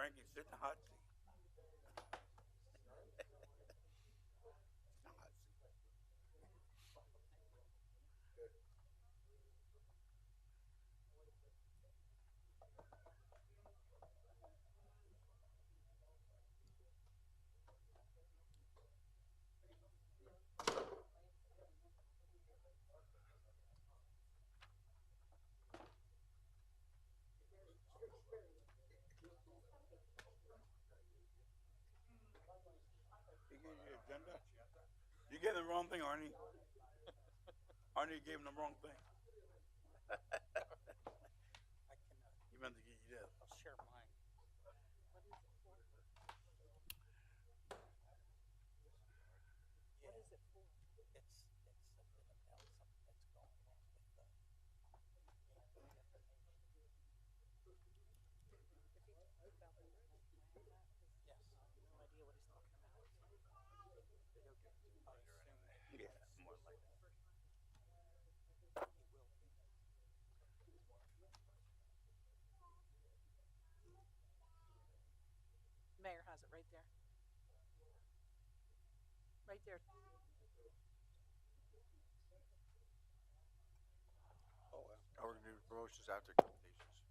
Frankie, sit in the hot seat. The hot seat. You gave you the agenda? You gave him the wrong thing, Arnie. Arnie gave him the wrong thing. I cannot. You meant to get you this. I'll share mine. What is it for? What is it for? It's something about something that's going on with the Yes, no idea what he's talking about. He'll get to you later anyway. Yeah, more like that. He will be. Mayor has it right there. Right there. Oh, well. Are we gonna do promotions after completions?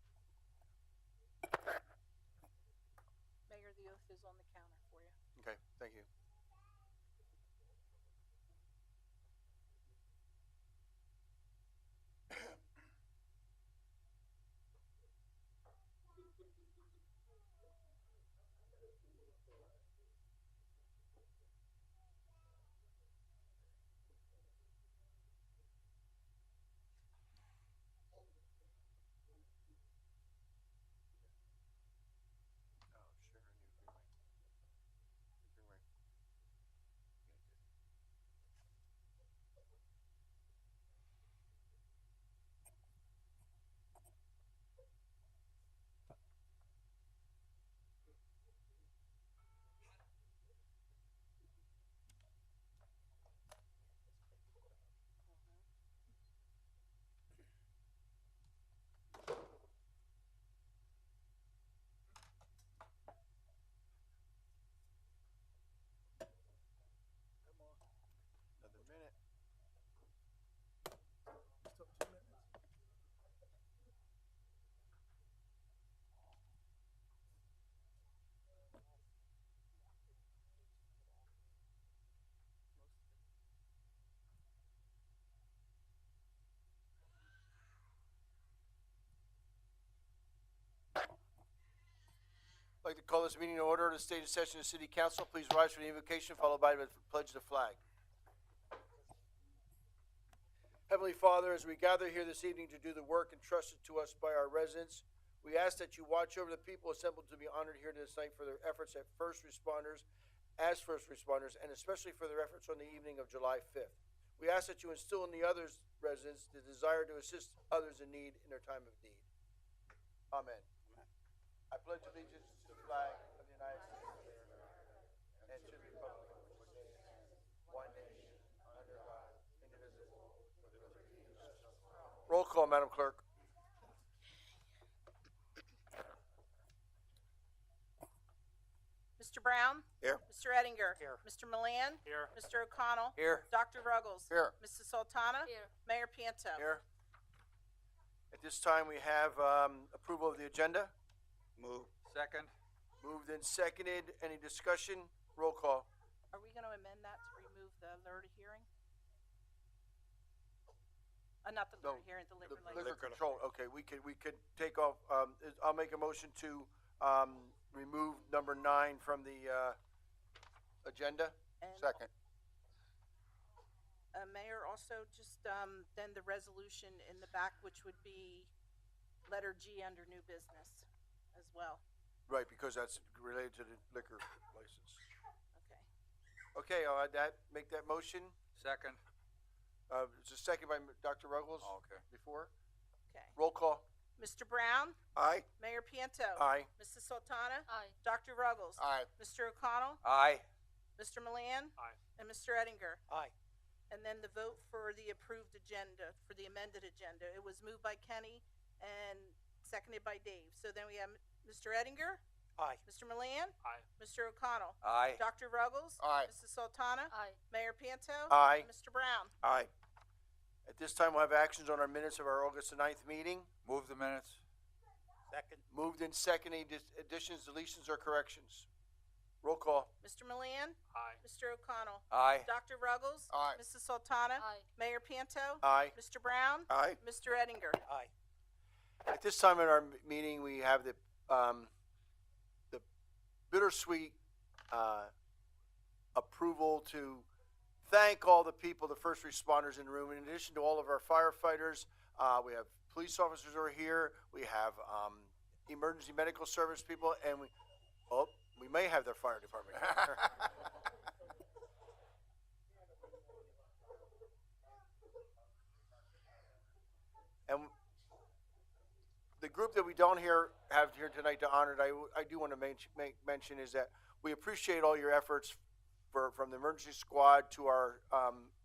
Mayor, the oath is on the counter for you. Okay, thank you. Oh, sure, I knew green light. Green light. Come on. Another minute. Still 2 minutes. I'd like to call this meeting to order. The state of session of City Council. Please rise for the invocation, followed by the pledge of the flag. Heavenly Father, as we gather here this evening to do the work entrusted to us by our residents, we ask that you watch over the people assembled to be honored here this night for their efforts as first responders, and especially for their efforts on the evening of July 5th. We ask that you instill in the others residents the desire to assist others in need in their time of need. Amen. I pledge allegiance to the flag of the United States of America and to the republic for which it stands, one nation, under God, indivisible, with liberty and justice for all. Roll call, Madam Clerk. Mr. Brown? Here. Mr. Ettinger? Here. Mr. Milan? Here. Mr. O'Connell? Here. Dr. Ruggles? Here. Mrs. Sultana? Here. Mayor Pianto? Here. At this time, we have approval of the agenda. Move. Second. Moved and seconded. Any discussion? Roll call. Are we gonna amend that to remove the alert hearing? Not the No, alert hearing, the liquor The license. liquor control, okay, we could take off, I'll make a motion to, remove number 9 from the, agenda. And, Second. Mayor, also just, then the resolution in the back, which would be letter G under new business as well. Right, because that's related to the liquor license. Okay. Okay, I'll add that, make that motion. Second. It's a second by Dr. Ruggles. Oh, okay. Before. Okay. Roll call. Mr. Brown? Aye. Mayor Pianto? Aye. Mrs. Sultana? Aye. Dr. Ruggles? Aye. Mr. O'Connell? Aye. Mr. Milan? Aye. And Mr. Ettinger? Aye. And then the vote for the approved agenda, for the amended agenda. It was moved by Kenny and seconded by Dave. So then we have Mr. Ettinger, Aye. Mr. Milan? Aye. Mr. O'Connell? Aye. Dr. Ruggles? Aye. Mrs. Sultana? Aye. Mayor Panto? Aye. Mr. Brown? Aye. At this time, we'll have actions on our minutes of our August the 9th meeting. Move the minutes. Second. Moved in second. Any additions, deletions, or corrections? Roll call. Mr. Milan? Aye. Mr. O'Connell? Aye. Dr. Ruggles? Aye. Mrs. Sultana? Aye. Mayor Panto? Aye. Mr. Brown? Aye. Mr. Eddinger? Aye. At this time in our meeting, we have the bittersweet approval to thank all the people, the first responders in the room. In addition to all of our firefighters, we have police officers who are here. We have emergency medical service people, and we may have their fire department. And the group that we don't have here tonight to honor, I do want to mention is that we appreciate all your efforts from the emergency squad to our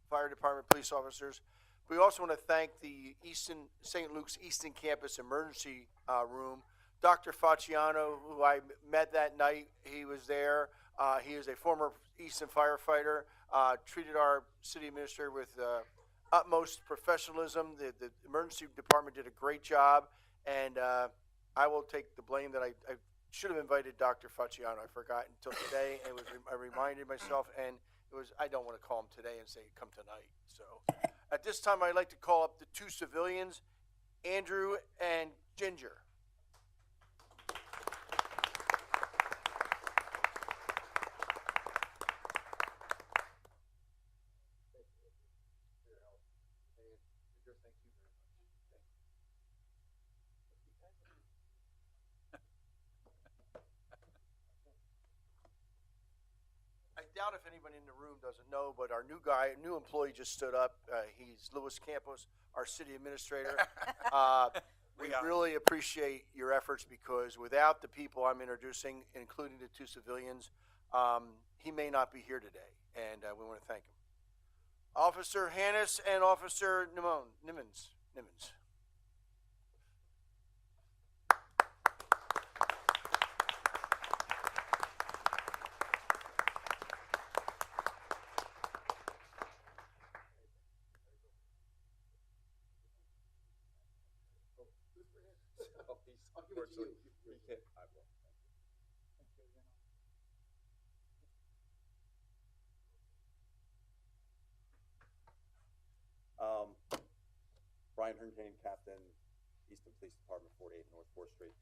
fire department police officers. We also want to thank the St. Luke's Easton campus emergency room. Dr. Facciano, who I met that night, he was there. He is a former Easton firefighter, treated our city administrator with utmost professionalism. The emergency department did a great job, and I will take the blame that I should have invited Dr. Facciano. I forgot until today, and I reminded myself, and I don't want to call him today and say, come tonight. So at this time, I'd like to call up the two civilians, Andrew and Ginger. I doubt if anybody in the room doesn't know, but our new employee just stood up. He's Louis Campos, our city administrator. We really appreciate your efforts because without the people I'm introducing, including the two civilians, he may not be here today, and we want to thank him. Officer Hannes and Officer Nimmons. Brian Hernkane, Captain, Easton Police Department, 48 North 4th Street.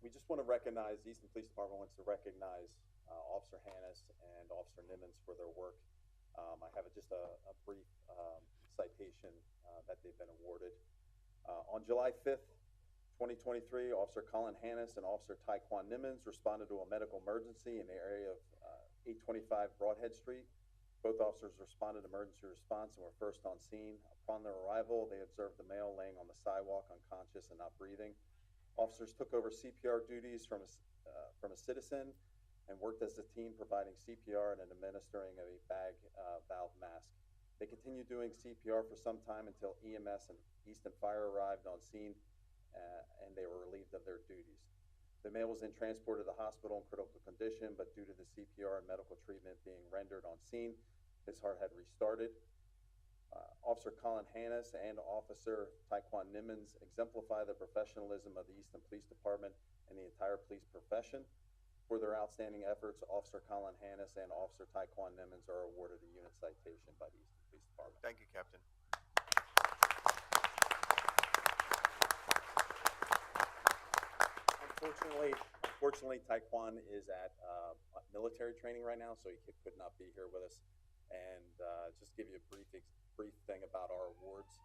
We just want to recognize, the Easton Police Department wants to recognize Officer Hannes and Officer Nimmons for their work. I have just a brief citation that they've been awarded. On July 5th, 2023, Officer Colin Hannes and Officer Taekwon Nimmons responded to a medical emergency in the area of 825 Broadhead Street. Both officers responded to emergency response and were first on scene. Upon their arrival, they observed the male laying on the sidewalk unconscious and not breathing. Officers took over CPR duties from a citizen and worked as a team providing CPR and administering a bag valve mask. They continued doing CPR for some time until EMS and Easton Fire arrived on scene and they were relieved of their duties. The male was then transported to the hospital in critical condition, but due to the CPR and medical treatment being rendered on scene, his heart had restarted. Officer Colin Hannes and Officer Taekwon Nimmons exemplify the professionalism of the Easton Police Department and the entire police profession. For their outstanding efforts, Officer Colin Hannes and Officer Taekwon Nimmons are awarded a unit citation by the Easton Police Department. Thank you, Captain. Unfortunately, Taekwon is at military training right now, so he could not be here with us. And just give you a brief thing about our awards.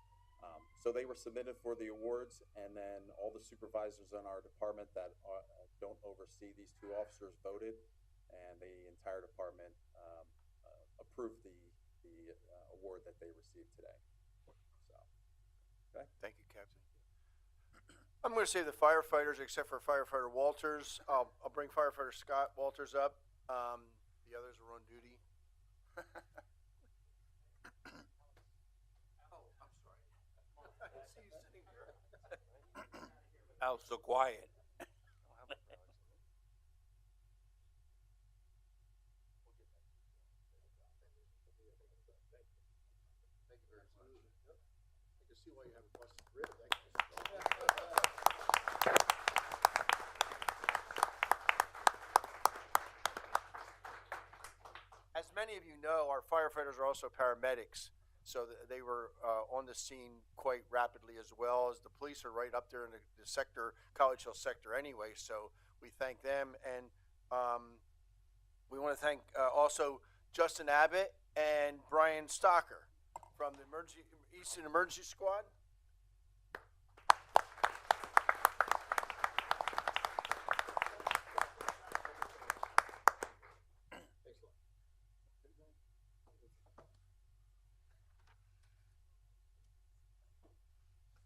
So they were submitted for the awards, and then all the supervisors in our department that don't oversee these two officers voted, and the entire department approved the award that they received today. So, okay. Thank you, Captain. I'm going to say the firefighters, except for Firefighter Walters. I'll bring Firefighter Scott Walters up. The others are on duty. Oh, I'm sorry. I see you sitting there. Al, so quiet. see why you have a busted rib. As many of you know, our firefighters are also paramedics, so they were on the scene quite rapidly, as well as the police are right up there in the sector, College Hill sector anyway, so we thank them. And we want to thank also Justin Abbott and Brian Stocker from the Easton Emergency Squad.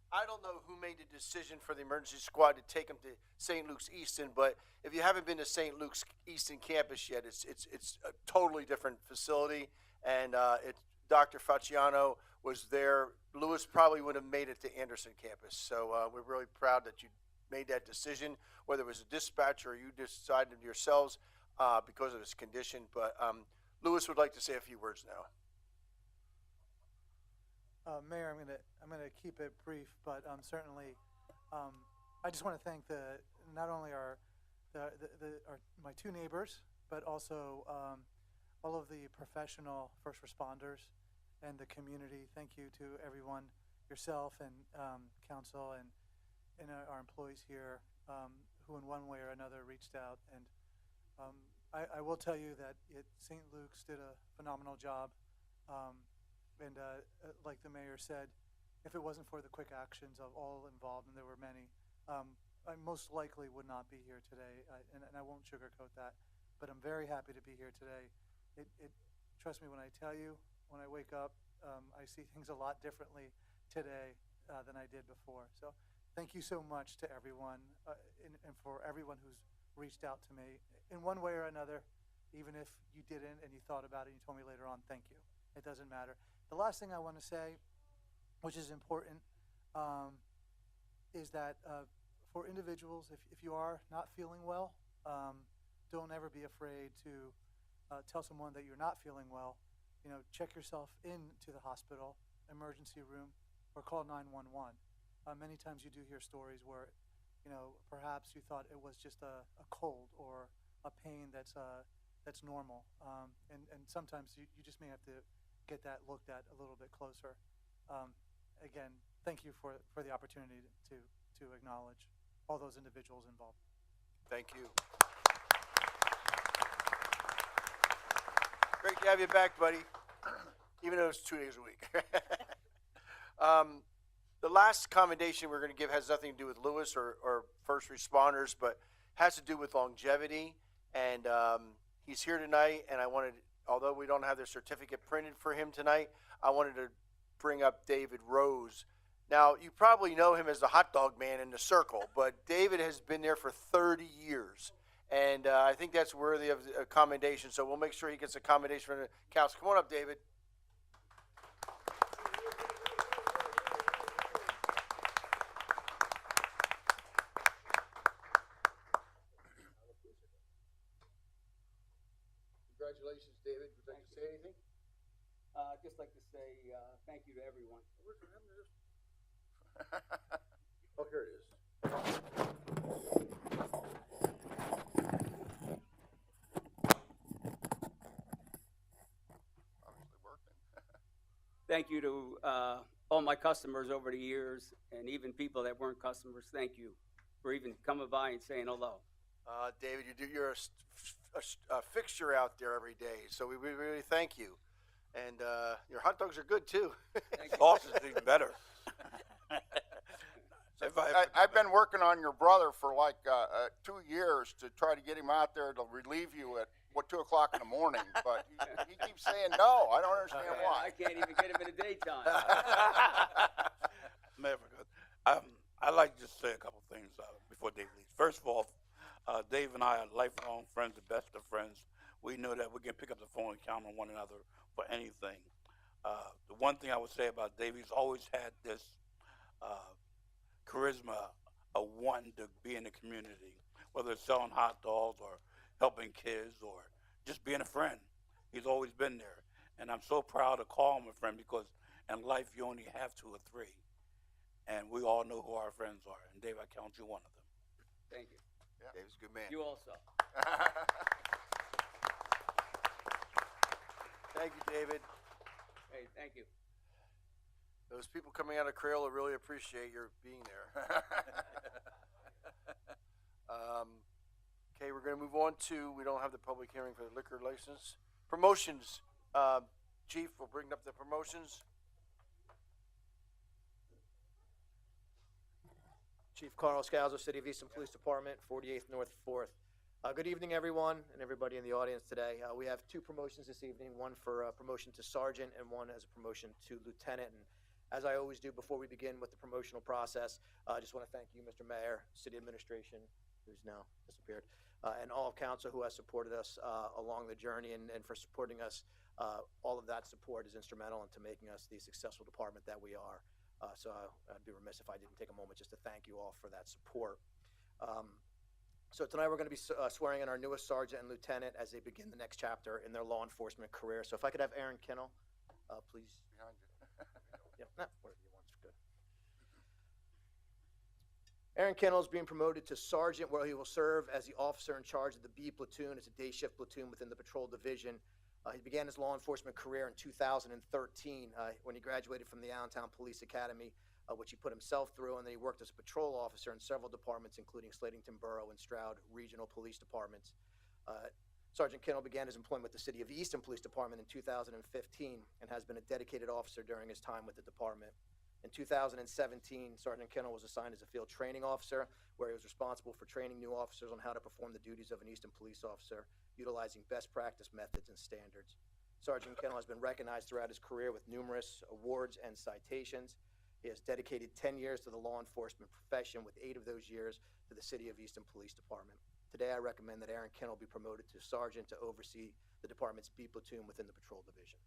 I don't know who made the decision for the emergency squad to take them to St. Luke's Easton, but if you haven't been to St. Luke's Easton campus yet, it's a totally different facility, and Dr. Facciano was there. Lewis probably would have made it to Anderson campus, so we're really proud that you made that decision, whether it was a dispatcher or you decided yourselves because of his condition. But Lewis would like to say a few words now. Mayor, I'm gonna keep it brief, but certainly, I just want to thank not only my two neighbors, but also all of the professional first responders and the community. Thank you to everyone, yourself and council and our employees here, who in one way or another reached out. And I will tell you that St. Luke's did a phenomenal job. And like the mayor said, if it wasn't for the quick actions of all involved, and there were many, I most likely would not be here today, and I won't sugarcoat that. But I'm very happy to be here today. Trust me when I tell you, when I wake up, I see things a lot differently today than I did before. So thank you so much to everyone, and for everyone who's reached out to me in one way or another, even if you didn't and you thought about it and you told me later on, thank you. It doesn't matter. The last thing I want to say, which is important, is that for individuals, if you are not feeling well, don't ever be afraid to tell someone that you're not feeling well. You know, check yourself into the hospital, emergency room, or call 911. Many times you do hear stories where, you know, perhaps you thought it was just a cold or a pain that's normal, and sometimes you just may have to get that looked at a little bit closer. Again, thank you for the opportunity to acknowledge all those individuals involved. Thank you. Great to have you back, buddy, even though it's 2 days a week. The last commendation we're going to give has nothing to do with Lewis or first responders, but has to do with longevity. And he's here tonight, and I wanted, although we don't have the certificate printed for him tonight, I wanted to bring up David Rose. Now, you probably know him as the hot dog man in the circle, but David has been there for 30 years. And I think that's worthy of a commendation, so we'll make sure he gets a commendation from the council. Come on up, David. Congratulations, David. Would you like to say anything? I'd just like to say thank you to everyone. Oh, here it is. Obviously working. Thank you to all my customers over the years, and even people that weren't customers. Thank you for even coming by and saying hello. David, you're a fixture out there every day, so we really thank you. And your hot dogs are good too. Sausage is even better. I've been working on your brother for like 2 years to try to get him out there to relieve you at 2 o'clock in the morning, but he keeps saying no. I don't understand why. I can't even get him in the daytime. Never good. I'd like to just say a couple things before Dave leaves. First of all, Dave and I are lifelong friends, the best of friends. We know that we can pick up the phone and count on one another for anything. The one thing I would say about Dave, he's always had this charisma of wanting to be in the community, whether it's selling hot dogs or helping kids or just being a friend. He's always been there. And I'm so proud to call him a friend, because in life you only have 2 or 3. and we all know who our friends are. And Dave, I count you one of them. Thank you. Yeah. Dave's a good man. You also. Thank you, David. Hey, thank you. Those people coming out of Crayola really appreciate your being there. Okay, we're going to move on to, we don't have the public hearing for the liquor license. Promotions. Chief will bring up the promotions. Chief Carl Scalzo, City of Easton Police Department, 48th North 4th. Good evening, everyone, and everybody in the audience today. We have two promotions this evening, one for promotion to sergeant and one as a promotion to lieutenant. And as I always do before we begin with the promotional process, I just want to thank you, Mr. Mayor, City Administration, who's now disappeared, and all of council who has supported us along the journey and for supporting us. All of that support is instrumental into making us the successful department that we are. So I'd be remiss if I didn't take a moment just to thank you all for that support. So tonight we're going to be swearing in our newest sergeant and lieutenant as they begin the next chapter in their law enforcement career. So if I could have Aaron Kinnell, please. Behind you. Yeah, wherever you want, good. Aaron Kinnell is being promoted to sergeant, where he will serve as the officer in charge of the B platoon. It's a day shift platoon within the patrol division. He began his law enforcement career in 2013 when he graduated from the Allentown Police Academy, which he put himself through, and then he worked as a patrol officer in several departments, including Slatington Borough and Stroud Regional Police Departments. Sergeant Kinnell began his employment with the City of Easton Police Department in 2015 and has been a dedicated officer during his time with the department. In 2017, Sergeant Kinnell was assigned as a field training officer, where he was responsible for training new officers on how to perform the duties of an Easton police officer, utilizing best practice methods and standards. Sergeant Kinnell has been recognized throughout his career with numerous awards and citations. He has dedicated 10 years to the law enforcement profession, with 8 of those years to the City of Easton Police Department. Today, I recommend that Aaron Kinnell be promoted to sergeant to oversee the department's B platoon within the patrol division.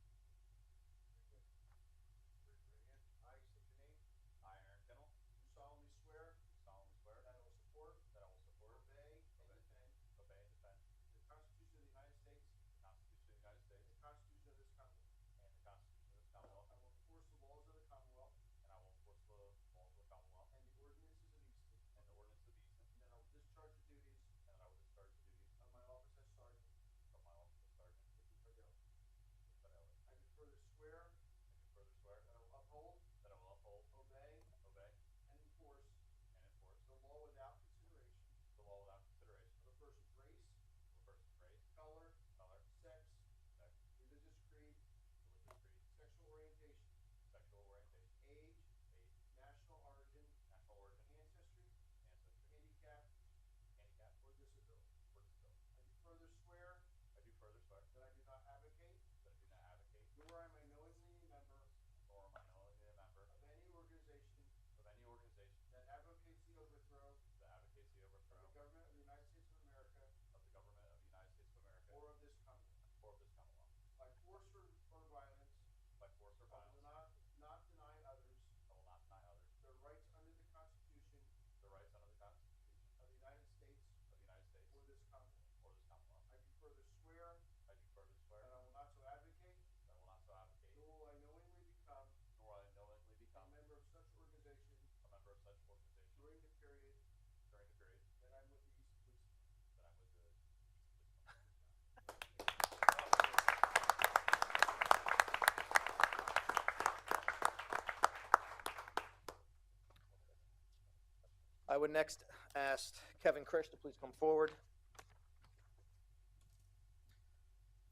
I would next ask Kevin Krish to please come forward.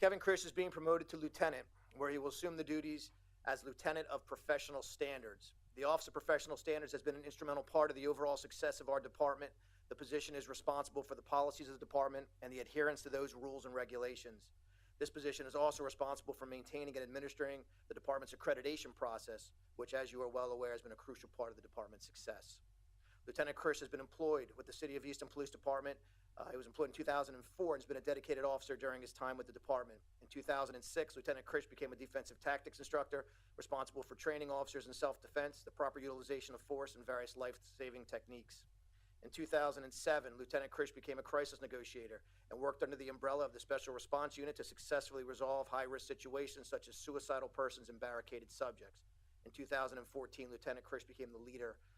Kevin Krish is being promoted to lieutenant, where he will assume the duties as Lieutenant of Professional Standards. The Office of Professional Standards has been an instrumental part of the overall success of our department. The position is responsible for the policies of the department and the adherence to those rules and regulations. This position is also responsible for maintaining and administering the department's accreditation process, which, as you are well aware, has been a crucial part of the department's success. Lieutenant Krish has been employed with the City of Easton Police Department. He was employed in 2004 and has been a dedicated officer during his time with the department. In 2006, Lieutenant Krish became a defensive tactics instructor, responsible for training officers in self-defense, the proper utilization of force, and various life-saving techniques. In 2007, Lieutenant Krish became a crisis negotiator and worked under the umbrella of the Special Response Unit to successfully resolve high-risk situations such as suicidal persons and barricaded subjects. In 2014, Lieutenant Krish became the leader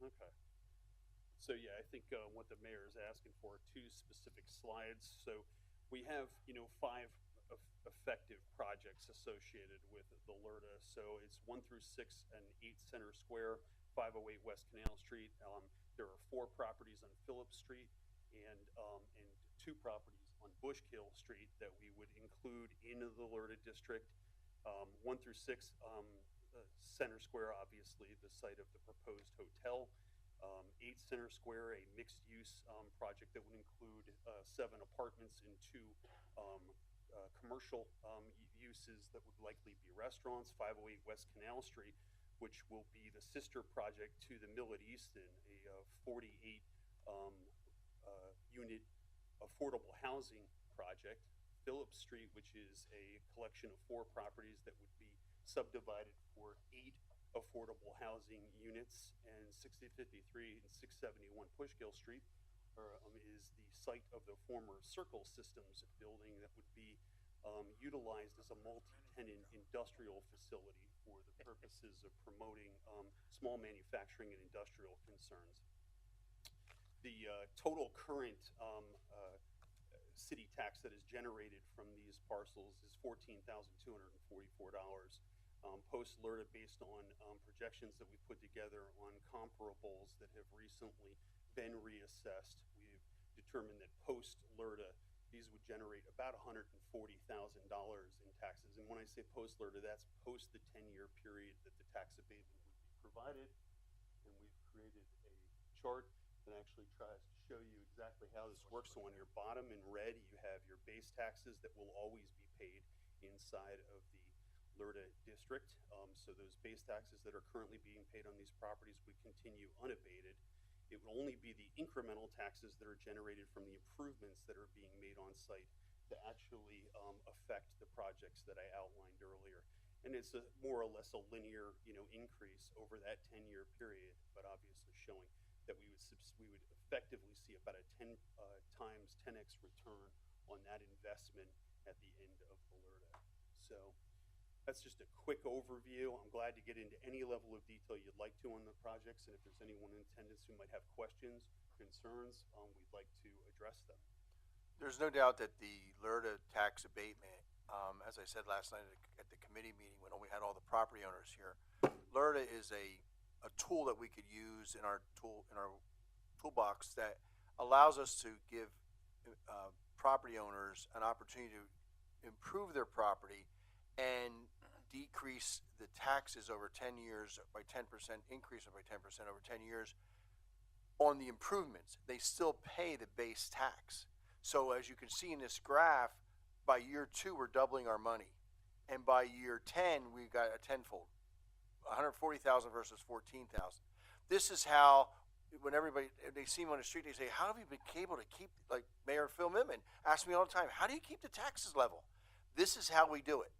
Okay. So yeah, I think what the mayor is asking for are two specific slides. So we have, five effective projects associated with the LERTA. So it's 1 through 6 and 8 Center Square, 508 West Canal Street. There are 4 properties on Phillips Street and 2 properties on Bushkill Street that we would include in the LERTA district. 1 through 6, Center Square, obviously the site of the proposed hotel. 8 Center Square, a mixed-use project that would include 7 apartments and 2 commercial uses that would likely be restaurants. 508 West Canal Street, which will be the sister project to the Mill at Easton, a 48 unit affordable housing project. Phillips Street, which is a collection of 4 properties that would be subdivided for 8 affordable housing units, and 6053 and 671 Pushkill Street is the site of the former Circle Systems building that would be utilized as a multi-tenant industrial facility for the purposes of promoting small manufacturing and industrial concerns. The total current city tax that is generated from these parcels is $14,244. Post-LERTA, based on projections that we put together on comparables that have recently been reassessed, we've determined that post-LERTA, these would generate about $140,000 in taxes. And when I say post-LERTA, that's post the 10-year period that the tax abatement would be provided. And we've created a chart that actually tries to show you exactly how this works. So on your bottom in red, you have your base taxes that will always be paid inside of the LERTA district. So those base taxes that are currently being paid on these properties would continue unabated. It would only be the incremental taxes that are generated from the improvements that are being made on site to actually affect the projects that I outlined earlier. And it's more or less a linear, increase over that 10-year period, but obviously showing that we would effectively see about a 10 times 10x return on that investment at the end of the LERTA. So that's just a quick overview. I'm glad to get into any level of detail you'd like to on the projects, and if there's anyone in attendance who might have questions, concerns, we'd like to address them. There's no doubt that the LERTA tax abatement, as I said last night at the committee meeting when we had all the property owners here, LERTA is a tool that we could use in our toolbox that allows us to give property owners an opportunity to improve their property and decrease the taxes over 10 years by 10%, increase it by 10% over 10 years on the improvements. They still pay the base tax. So as you can see in this graph, by year 2, we're doubling our money. And by year 10, we got a tenfold, 140,000 versus 14,000. This is how, when they see me on the street, they say, how have you been able to keep, like Mayor Phil Mittman asks me all the time, how do you keep the taxes level? This is how we do it.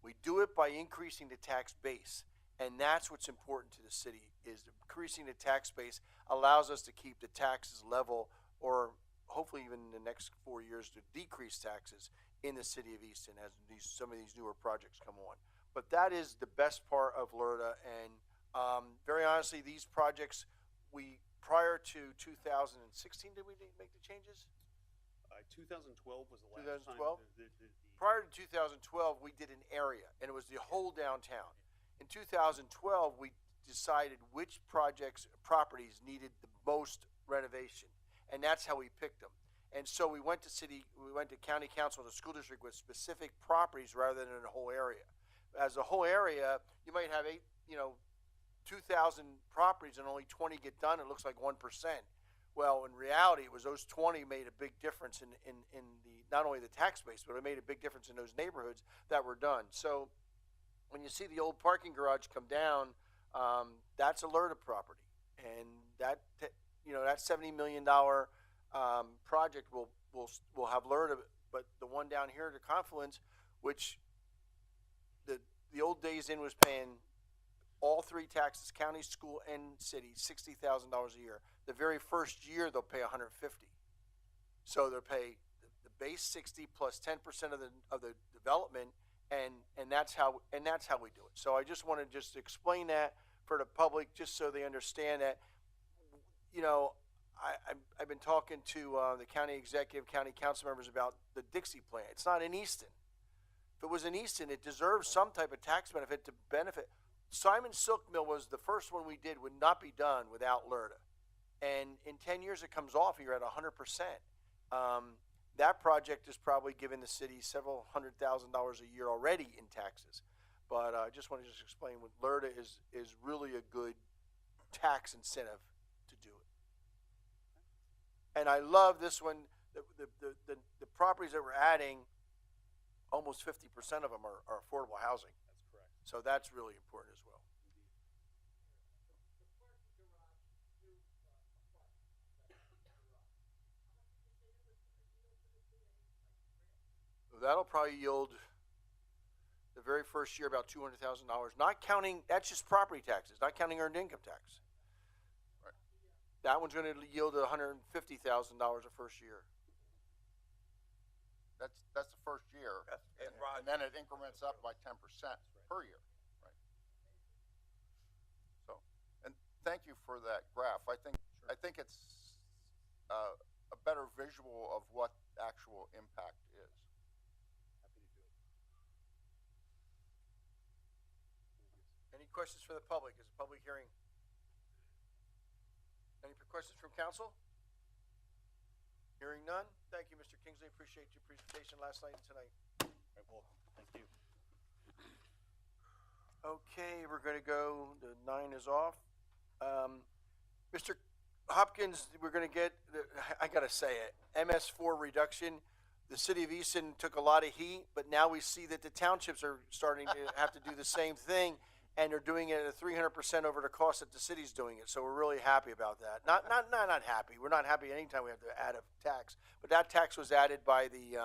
We do it by increasing the tax base. And that's what's important to the city, is increasing the tax base allows us to keep the taxes level, or hopefully even in the next 4 years to decrease taxes in the city of Easton as some of these newer projects come on. But that is the best part of LERTA, and very honestly, these projects, prior to 2016, did we make the changes? 2012 was the last 2012? time. Prior to 2012, we did an area, and it was the whole downtown. In 2012, we decided which properties needed the most renovation, and that's how we picked them. And so we went to county council, the school district, with specific properties rather than a whole area. As a whole area, you might have 2,000 properties and only 20 get done. It looks like 1%. Well, in reality, it was those 20 made a big difference in the, not only the tax base, but it made a big difference in those neighborhoods that were done. So when you see the old parking garage come down, that's a LERTA property, and that $70 million project will have LERTA. But the one down here, the Confluence, which the old Days Inn was paying all 3 taxes, county, school, and city, $60,000 a year. The very first year, they'll pay $150,000. So they'll pay the base 60 plus 10% of the development, and that's how we do it. So I just want to explain that for the public, just so they understand that you know, I've been talking to the county executive, county council members about the Dixie plant. It's not in Easton. If it was in Easton, it deserves some type of tax benefit to benefit. Simon Silk Mill was the first one we did, would not be done without LERTA. And in 10 years, it comes off, and you're at 100%. That project is probably giving the city several $100,000 a year already in taxes. But I just want to just explain what LERTA is really a good tax incentive to do it. And I love this one. The properties that we're adding, almost 50% of them are affordable housing. That's correct. So that's really important as well. That'll probably yield the very first year about $200,000. Not counting, that's just property taxes, not counting earned income tax. Right. That one's going to yield $150,000 the first year. That's the first year, and then it increments up by 10% per year. Right. So, and thank you for that graph. I think it's a better visual of what actual impact is. Happy to do it. Any questions for the public? Is a public hearing? Any questions from council? Hearing none. Thank you, Mr. Kingsley. Appreciate your presentation last night and tonight. Right, well, thank you. Okay, we're going to go. The 9 is off. Mr. Hopkins, we're going to get, I got to say it, MS4 reduction. The city of Easton took a lot of heat, but now we see that the townships are starting to have to do the same thing, and they're doing it at 300% over the cost that the city's doing it. So we're really happy about that. Not happy. We're not happy anytime we have to add a tax, but that tax was added by the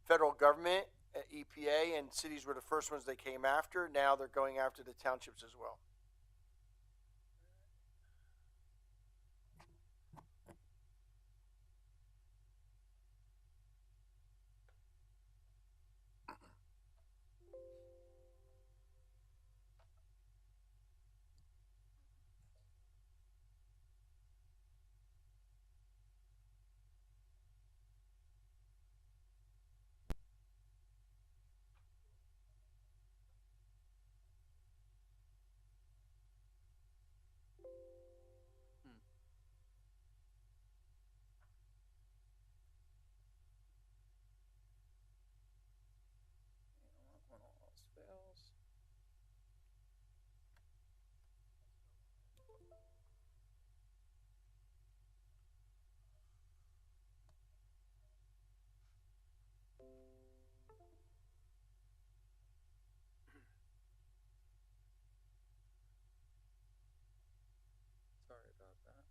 federal government, EPA, and cities were the first ones they came after. Now they're going after the townships as well. Sorry about that.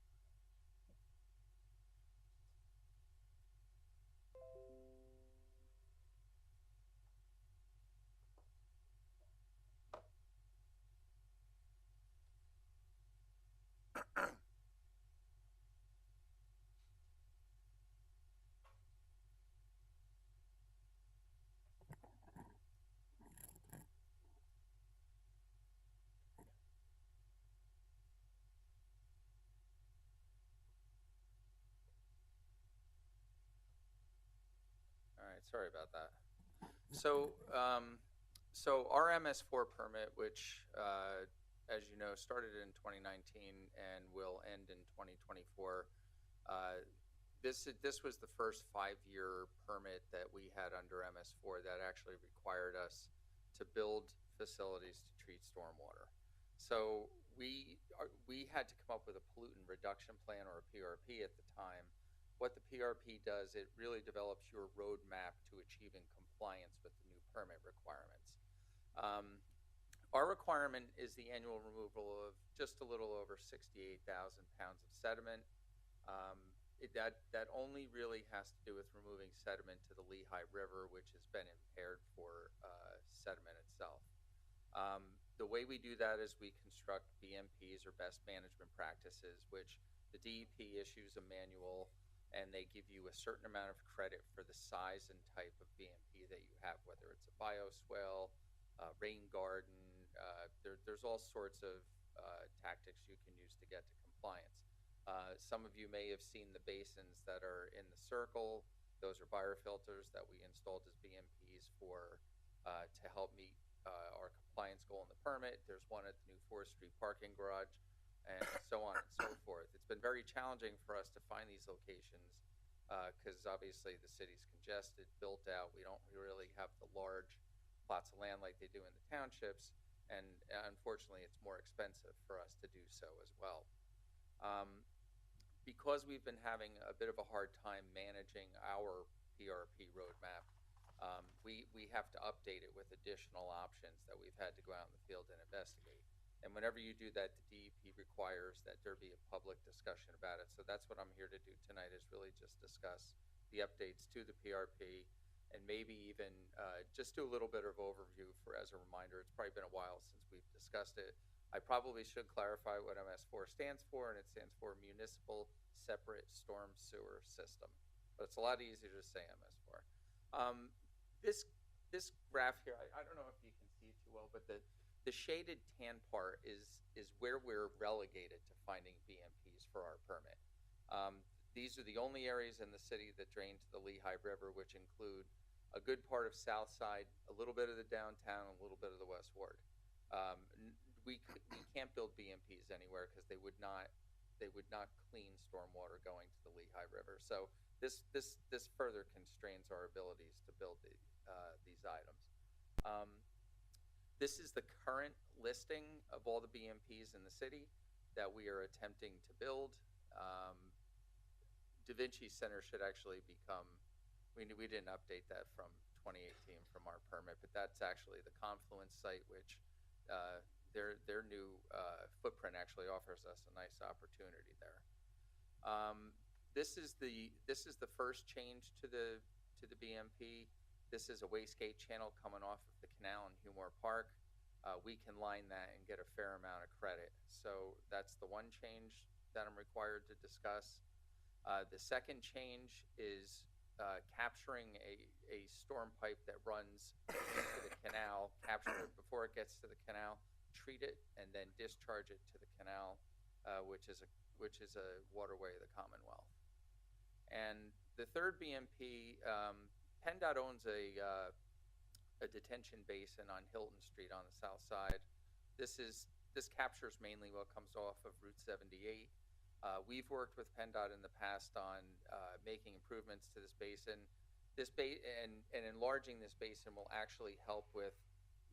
All right, sorry about that. So our MS4 permit, which, as you know, started in 2019 and will end in 2024. This was the first 5-year permit that we had under MS4 that actually required us to build facilities to treat stormwater. So we had to come up with a pollutant reduction plan, or a PRP at the time. What the PRP does, it really develops your roadmap to achieving compliance with the new permit requirements. Our requirement is the annual removal of just a little over 68,000 pounds of sediment. That only really has to do with removing sediment to the Lehigh River, which has been impaired for sediment itself. The way we do that is we construct BMPs, or best management practices, which the DEP issues a manual, and they give you a certain amount of credit for the size and type of BMP that you have, whether it's a bioswale, rain garden. There's all sorts of tactics you can use to get to compliance. some of you may have seen the basins that are in the circle. Those are biofilters that we installed as BMPs to help meet our compliance goal in the permit. There's one at the new 4th Street parking garage, and so on and so forth. It's been very challenging for us to find these locations because obviously the city's congested, built out. We don't really have the large plots of land like they do in the townships, and unfortunately it's more expensive for us to do so as well. Because we've been having a bit of a hard time managing our PRP roadmap, we have to update it with additional options that we've had to go out in the field and investigate. And whenever you do that, the DEP requires that there be a public discussion about it. So that's what I'm here to do tonight, is really just discuss the updates to the PRP, and maybe even just do a little bit of overview as a reminder. It's probably been a while since we've discussed it. I probably should clarify what MS4 stands for, and it stands for Municipal Separate Storm Sewer System. But it's a lot easier to say MS4. This graph here, I don't know if you can see it too well, but the shaded tan part is where we're relegated to finding BMPs for our permit. These are the only areas in the city that drain to the Lehigh River, which include a good part of South Side, a little bit of the downtown, and a little bit of the West Ward. We can't build BMPs anywhere because they would not clean stormwater going to the Lehigh River. So this further constrains our abilities to build these items. This is the current listing of all the BMPs in the city that we are attempting to build. Da Vinci Center should actually become, we didn't update that from 2018 from our permit, but that's actually the confluence site, which their new footprint actually offers us a nice opportunity there. This is the first change to the BMP. This is a wastegate channel coming off of the canal in Humor Park. We can line that and get a fair amount of credit. So that's the one change that I'm required to discuss. The second change is capturing a storm pipe that runs into the canal, capture it before it gets to the canal, treat it, and then discharge it to the canal, which is a waterway of the Commonwealth. And the third BMP, PennDOT owns a detention basin on Hilton Street on the south side. This captures mainly what comes off of Route 78. We've worked with PennDOT in the past on making improvements to this basin. And enlarging this basin will actually help with,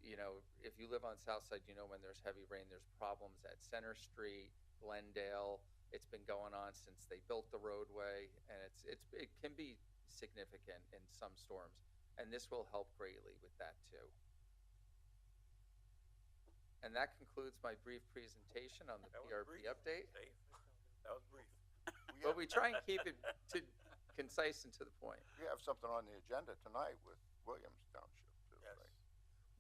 if you live on South Side, when there's heavy rain, there's problems at Center Street, Glendale. It's been going on since they built the roadway, and it can be significant in some storms, and this will help greatly with that too. And that concludes my brief presentation on the PRP update. That was brief. But we try and keep it concise and to the point. We have something on the agenda tonight with Williams Township too, Yes. right?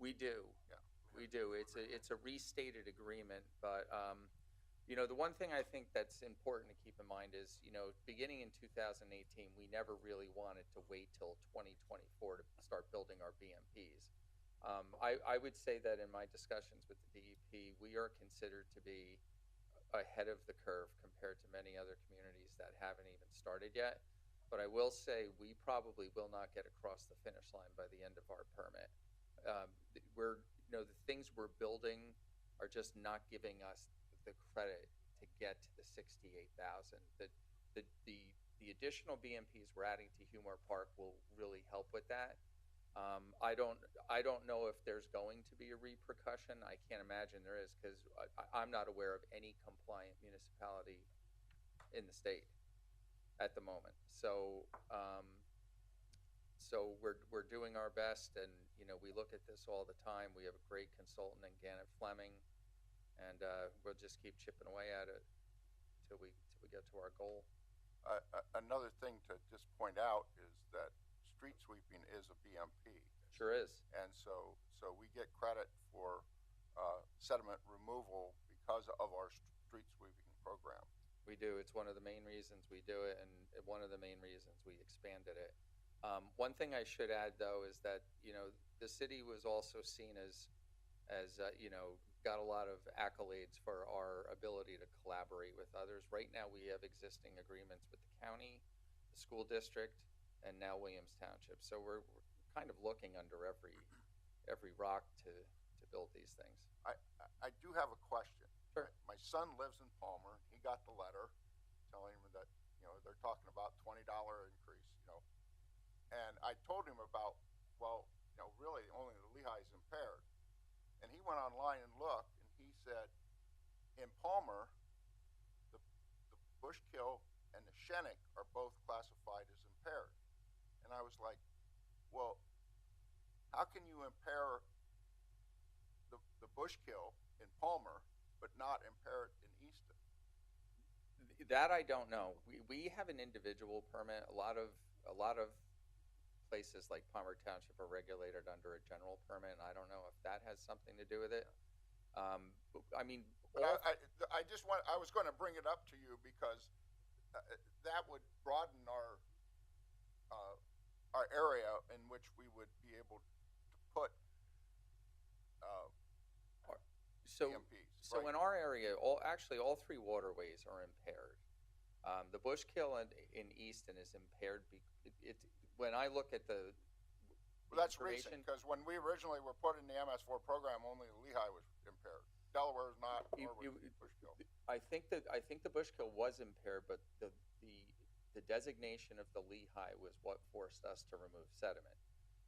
We do. Yeah. We do. It's a restated agreement, but the one thing I think that's important to keep in mind is, beginning in 2018, we never really wanted to wait till 2024 to start building our BMPs. I would say that in my discussions with the DEP, we are considered to be ahead of the curve compared to many other communities that haven't even started yet. But I will say we probably will not get across the finish line by the end of our permit. The things we're building are just not giving us the credit to get to the 68,000. The additional BMPs we're adding to Humor Park will really help with that. I don't know if there's going to be a repercussion. I can't imagine there is, because I'm not aware of any compliant municipality in the state at the moment. So we're doing our best, and we look at this all the time. We have a great consultant in Gannett Fleming, and we'll just keep chipping away at it till we get to our goal. Another thing to just point out is that street sweeping is a BMP. Sure is. And so we get credit for sediment removal because of our street sweeping program. We do. It's one of the main reasons we do it, and one of the main reasons we expanded it. One thing I should add, though, is that the city was also seen as got a lot of accolades for our ability to collaborate with others. Right now, we have existing agreements with the county, the school district, and now Williams Township. So we're kind of looking under every rock to build these things. I do have a question. Sure. My son lives in Palmer. He got the letter telling him that, they're talking about $20 increase, And I told him about, well, really only the Lehigh is impaired. And he went online and looked, and he said, in Palmer, the Bushkill and the Shennick are both classified as impaired. And I was like, well, how can you impair the Bushkill in Palmer, but not impair it in Easton? That I don't know. We have an individual permit. A lot of places like Palmer Township are regulated under a general permit, and I don't know if that has something to do with it. I mean, but I was going to bring it up to you because that would broaden our area in which we would be able to put EMPs. So in our area, all three waterways are impaired. The Bushkill in Easton is impaired. When I look at the well, that's recent because when we originally were put in the MS4 program, only Lehigh was impaired. Delaware is not. Bushkill. I think the Bushkill was impaired, but the designation of the Lehigh was what forced us to remove sediment.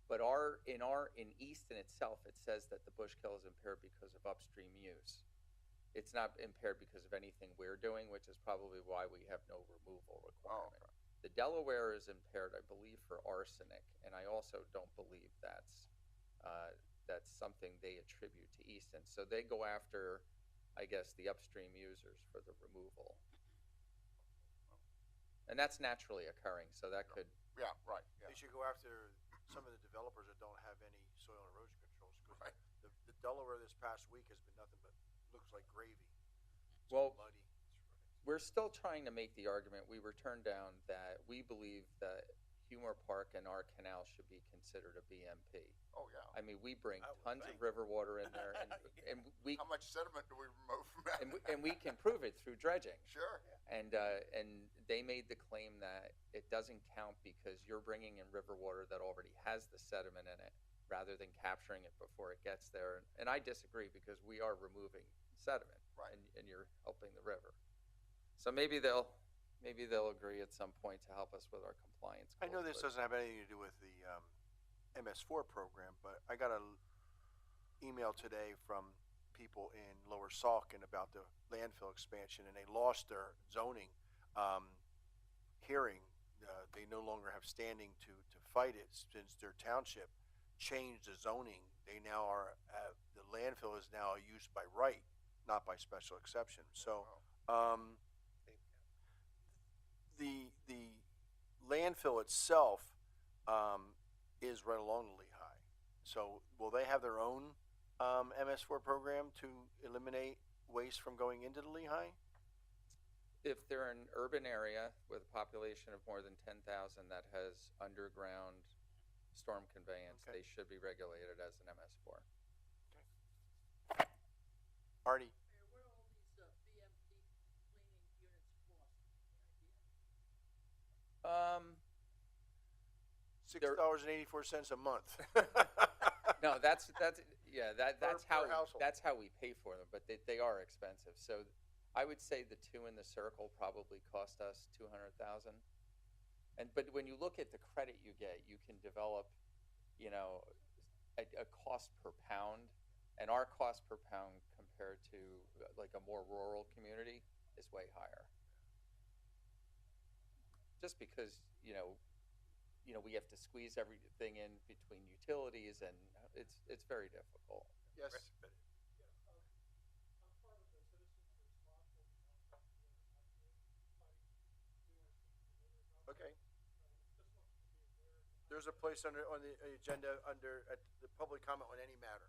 But in Easton itself, it says that the Bushkill is impaired because of upstream use. It's not impaired because of anything we're doing, which is probably why we have no removal requirement. Oh, okay. The Delaware is impaired, I believe, for arsenic, and I also don't believe that's something they attribute to Easton. So they go after, I guess, the upstream users for the removal. And that's naturally occurring, so that could... Yeah, right. Yeah. They should go after some of the developers that don't have any soil and erosion controls. Right. The Delaware this past week has been nothing but looks like gravy. It's Well, muddy. we're still trying to make the argument. We were turned down that we believe that Humor Park and our canal should be considered a BMP. Oh, yeah. I mean, we bring I would tons of think. river water in there, and we How much sediment do we remove from that? and we can prove it through dredging. Sure. And they made the claim that it doesn't count because you're bringing in river water that already has the sediment in it, rather than capturing it before it gets there. And I disagree because we are removing sediment, Right. and you're helping the river. So maybe they'll agree at some point to help us with our compliance goals. I know this but- doesn't have anything to do with the MS4 program, but I got an email today from people in Lower Saucon about the landfill expansion, and they lost their zoning hearing. They no longer have standing to fight it since their township changed the zoning. They now are the landfill is now a use by right, not by special exception. So the landfill itself is right along the Lehigh. So will they have their own MS4 program to eliminate waste from going into the Lehigh? If they're an urban area with a population of more than 10,000 that has underground storm conveyance, Okay. they should be regulated as an MS4. Artie? What are all these BMP cleaning units cost? $6.84 a month. No, that's how household. that's how we pay for them, but they are expensive. So I would say the two in the circle probably cost us $200,000. But when you look at the credit you get, you can develop, a cost per pound, and our cost per pound compared to like a more rural community is way higher. Just because we have to squeeze everything in between utilities, and it's very difficult. Yes. Okay. There's a place on the agenda at the public comment on any matter.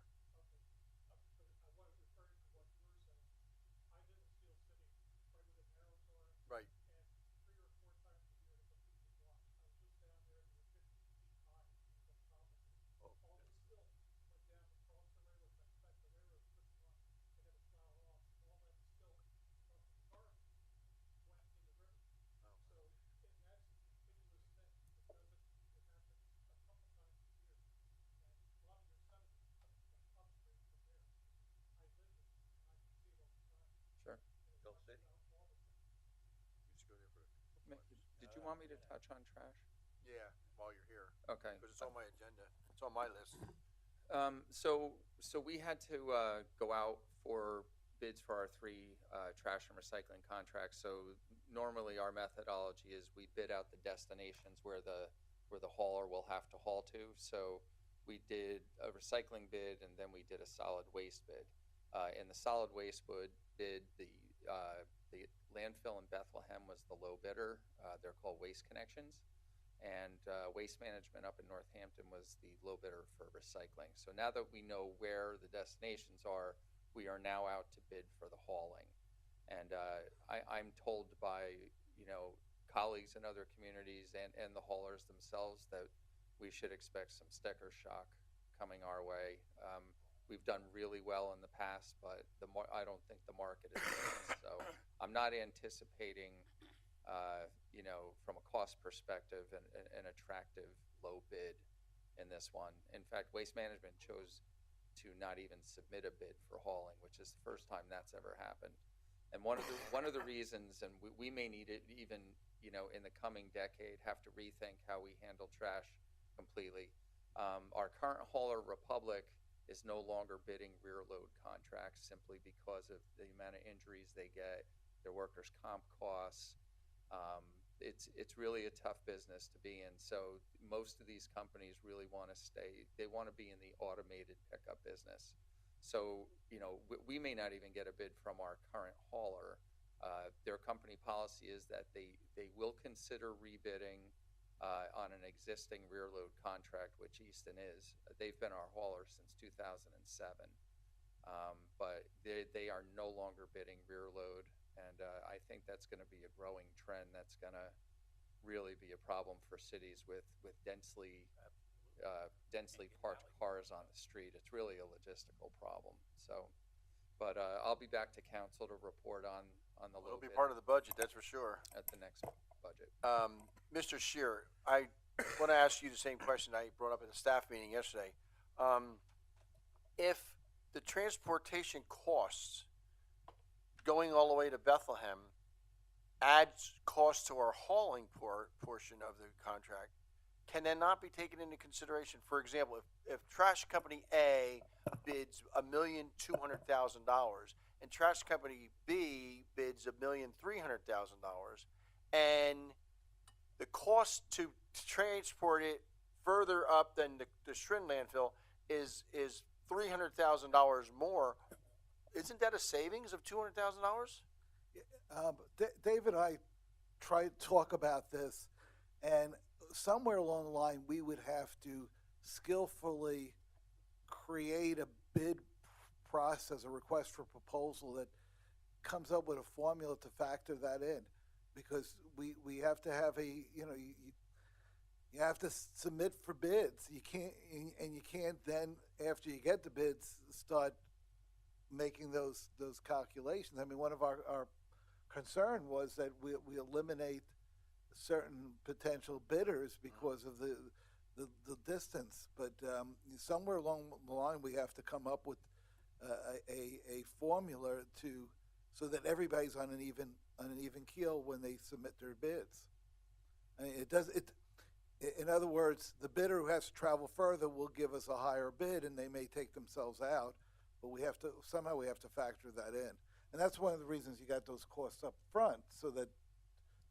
Right. want me to touch on trash? Yeah, while you're here, Okay. because it's on my agenda. It's on my list. So we had to go out for bids for our three trash and recycling contracts. So normally our methodology is we bid out the destinations where the hauler will have to haul to. So we did a recycling bid and then we did a solid waste bid. In the solid waste bid, the landfill in Bethlehem was the low bidder. They're called Waste Connections. And Waste Management up in Northampton was the low bidder for recycling. So now that we know where the destinations are, we are now out to bid for the hauling. And I'm told by colleagues in other communities and the haulers themselves that we should expect some sticker shock coming our way. We've done really well in the past, but I don't think the market is there. So I'm not anticipating from a cost perspective, an attractive low bid in this one. In fact, Waste Management chose to not even submit a bid for hauling, which is the first time that's ever happened. And one of the reasons, and we may need it even in the coming decade, have to rethink how we handle trash completely. Our current hauler, Republic, is no longer bidding rear load contracts simply because of the amount of injuries they get, their workers' comp costs. It's really a tough business to be in. So most of these companies really want to they want to be in the automated pickup business. So, we may not even get a bid from our current hauler. Their company policy is that they will consider rebidding on an existing rear load contract, which Easton is. They've been our hauler since 2007. But they are no longer bidding rear load. And I think that's going to be a growing trend that's going to really be a problem for cities with densely parked cars on the street. It's really a logistical problem. So, but I'll be back to council to report on the It'll low be bid part of the budget, that's for sure. at the next budget. Mr. Shear, I want to ask you the same question I brought up at the staff meeting yesterday. If the transportation costs going all the way to Bethlehem adds cost to our hauling portion of the contract, can that not be taken into consideration? For example, if trash company A bids $1,200,000 and trash company B bids $1,300,000, and the cost to transport it further up than the Shrin landfill is $300,000 more, isn't that a savings of $200,000? Dave and I tried to talk about this, and somewhere along the line we would have to skillfully create a bid process, a request for proposal that comes up with a formula to factor that in, because we have to have you have to submit for bids. You can't then, after you get the bids, start making those calculations. I mean, one of our concern was that we eliminate certain potential bidders because of the distance. But somewhere along the line, we have to come up with a formula so that everybody's on an even keel when they submit their bids. I mean, in other words, the bidder who has to travel further will give us a higher bid, and they may take themselves out. But we have to factor that in, and that's one of the reasons you got those costs up front, so that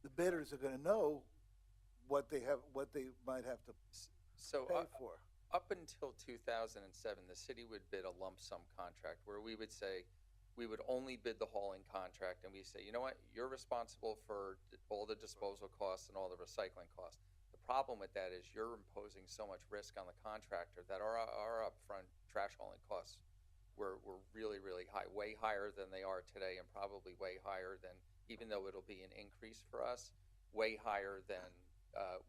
the bidders are going to know what they might have to pay for. Up until 2007, the city would bid a lump sum contract where we would say we would only bid the hauling contract, and we say, you know what, you're responsible for all the disposal costs and all the recycling costs. The problem with that is you're imposing so much risk on the contractor that our upfront trash hauling costs were really, really high, way higher than they are today, and probably way higher than, even though it'll be an increase for us, way higher than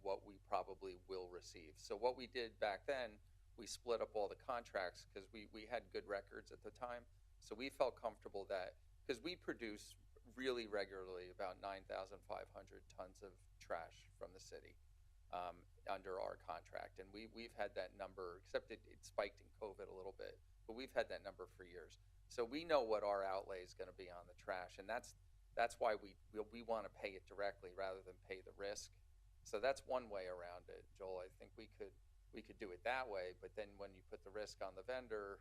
what we probably will receive. So what we did back then, we split up all the contracts because we had good records at the time. So we felt comfortable that, because we produce really regularly about 9,500 tons of trash from the city under our contract. And we've had that number, except it spiked in COVID a little bit, but we've had that number for years. So we know what our outlay is going to be on the trash, and that's why we want to pay it directly rather than pay the risk. So that's one way around it, Joel. I think we could do it that way, but then when you put the risk on the vendor,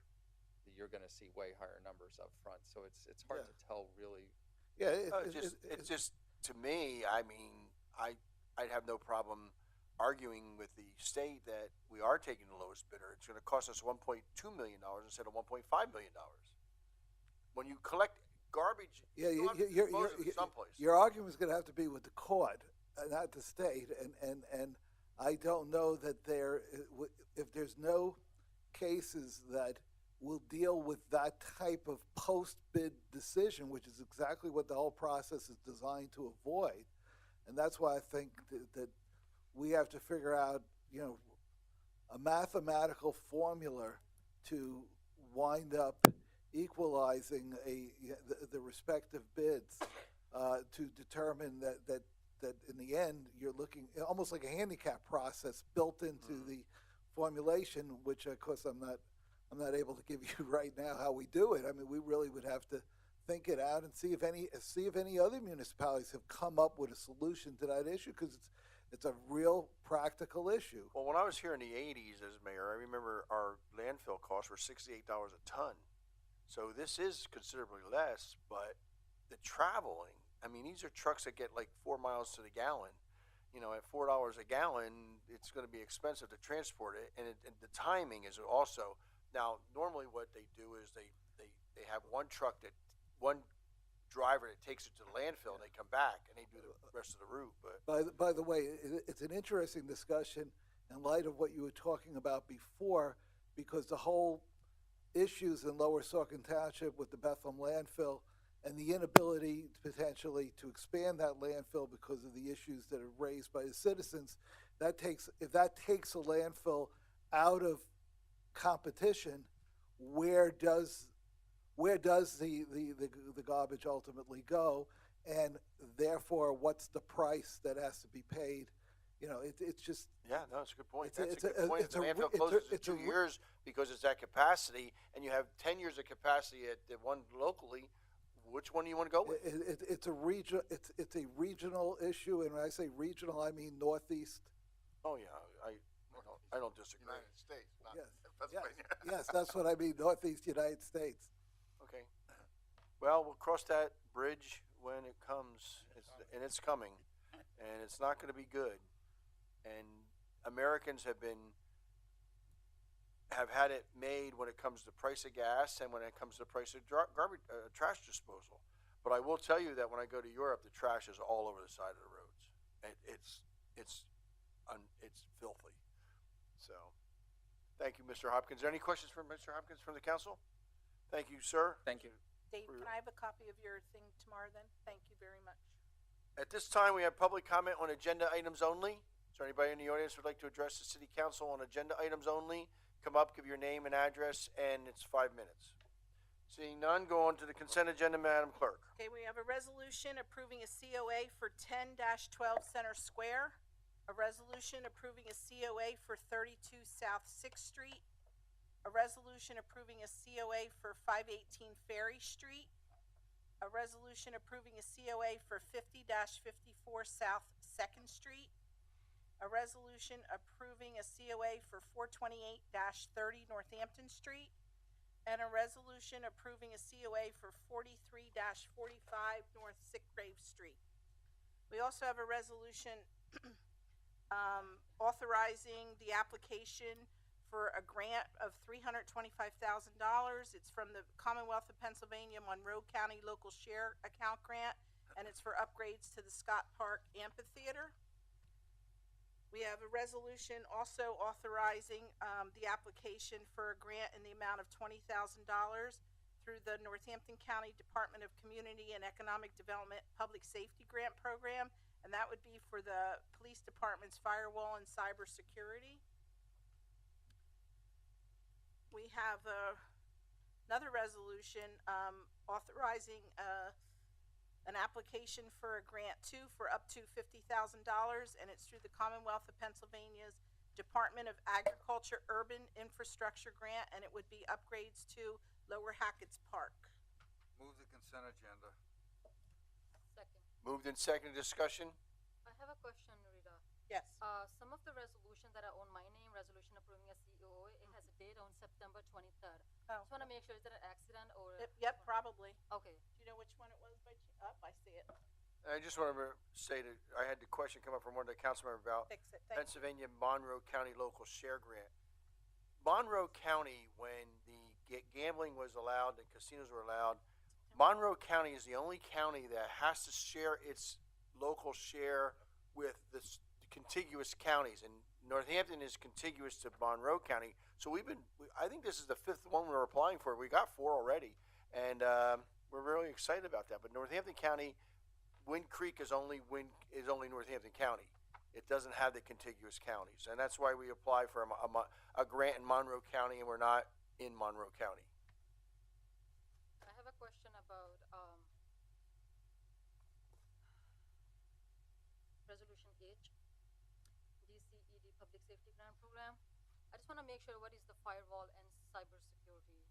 you're going to see way higher numbers up front. So it's hard Yeah. to tell really. Yeah, It's just to me. I mean, I'd have no problem arguing with the state that we are taking the lowest bidder. It's going to cost us $1.2 million instead of $1.5 million. When you collect garbage, yeah, you have to dispose of it someplace. your argument is going to have to be with the court, not the state, and I don't know that if there's no cases that will deal with that type of post-bid decision, which is exactly what the whole process is designed to avoid, and that's why I think that we have to figure out, a mathematical formula to wind up equalizing the respective bids to determine that in the end you're looking almost like a handicap process built into the formulation, which of course I'm not able to give you right now how we do it. I mean, we really would have to think it out and see if any other municipalities have come up with a solution to that issue, because it's a real practical issue. Well, when I was here in the '80s as mayor, I remember our landfill costs were $68 a ton. So this is considerably less, but the traveling, I mean, these are trucks that get like 4 miles to the gallon. At $4 a gallon, it's going to be expensive to transport it, and the timing is also. Now, normally what they do is they have one driver that takes it to the landfill, and they come back and they do the rest of the route. But By the way, it's an interesting discussion in light of what you were talking about before, because the whole issues in Lower Saucon Township with the Bethlehem landfill and the inability potentially to expand that landfill because of the issues that are raised by the citizens, if that takes a landfill out of competition, where does the garbage ultimately go, and therefore what's the price that has to be paid? It's just yeah, no, it's a good point. It's That's a good point. If the landfill closes in 2 years because it's at capacity, and you have 10 years of capacity at the one locally. Which one do you want to go with? It's a regional issue, and when I say regional, I mean Northeast. Oh yeah, I don't disagree. United States, not Yes. Pennsylvania. Yes, that's what I mean, Northeast United States. Okay. Well, we'll cross that bridge when it comes, and it's coming, and it's not going to be good. And Americans have had it made when it comes to the price of gas and when it comes to the price of garbage, trash disposal. But I will tell you that when I go to Europe, the trash is all over the side of the roads. It's filthy. So, thank you, Mr. Hopkins. Are there any questions for Mr. Hopkins from the council? Thank you, sir. Thank you. Dave, can I have a copy of your thing tomorrow then? Thank you very much. At this time, we have public comment on agenda items only. Is there anybody in the audience who would like to address the city council on agenda items only? Come up, give your name and address, and it's 5 minutes. Seeing none, go on to the consent agenda, Madam Clerk. Okay, we have a resolution approving a COA for 10-12 Center Square, a resolution approving a COA for 32 South 6th Street, a resolution approving a COA for 518 Ferry Street, a resolution approving a COA for 50-54 South 2nd Street, a resolution approving a COA for 428-30 Northampton Street, and a resolution approving a COA for 43-45 North Sickgrave Street. We also have a resolution authorizing the application for a grant of $325,000. It's from the Commonwealth of Pennsylvania Monroe County Local Share Account Grant, and it's for upgrades to the Scott Park Amphitheater. We have a resolution also authorizing the application for a grant in the amount of $20,000 through the Northampton County Department of Community and Economic Development Public Safety Grant Program, and that would be for the police department's firewall and cybersecurity. We have another resolution authorizing an application for a grant for up to $50,000, and it's through the Commonwealth of Pennsylvania's Department of Agriculture Urban Infrastructure Grant, and it would be upgrades to Lower Hackett's Park. Move the consent agenda. Second. Moved in second, discussion. I have a question, Rita. Yes. Some of the resolutions that are on my name, resolution approving a COA, it has a date on September 23rd. Oh. Just want to make sure, is that an accident or? Yep, probably. Okay. Do you know which one it was by I see it. And I just want to say that I had the question come up from one of the council members about Fix it. Thank you. Pennsylvania Monroe County Local Share Grant. Monroe County, when the gambling was allowed, the casinos were allowed, Monroe County is the only county that has to share its local share with the contiguous counties, and Northampton is contiguous to Monroe County. So I think this is the fifth one we're applying for. We got 4 already, and we're really excited about that. But Northampton County, Wind Creek is only Northampton County. It doesn't have the contiguous counties, and that's why we apply for a grant in Monroe County, and we're not in Monroe County. I have a question about Resolution H, DCED Public Safety Grant Program. I just want to make sure, what is the firewall and cybersecurity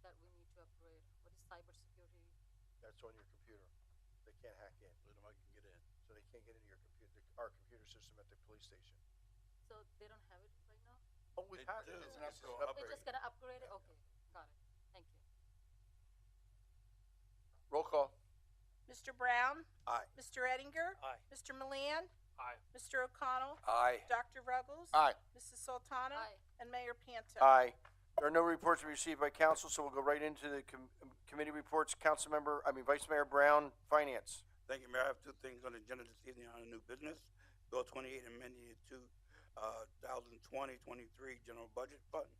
that we need to upgrade? What is cybersecurity? That's on your computer. They can't hack in. Nobody can get in. So they can't get into your computer, our computer system at the police station. So they don't have it right now? Oh, we have it. do. It's an It's upgrade. an They're just gonna upgrade it? Okay, got it. Thank you. Roll call. Mr. Brown? Aye. Mr. Ettinger? Aye. Mr. Milan? Aye. Mr. O'Connell? Aye. Dr. Ruggles? Aye. Mrs. Sultana? Aye. And Mayor Panto? Aye. There are no reports received by council, so we'll go right into the committee reports. Vice Mayor Brown, Finance. Thank you, Mayor. I have 2 things on the agenda this evening on the new business. Bill 28 amending the 2020-23 general budget fund.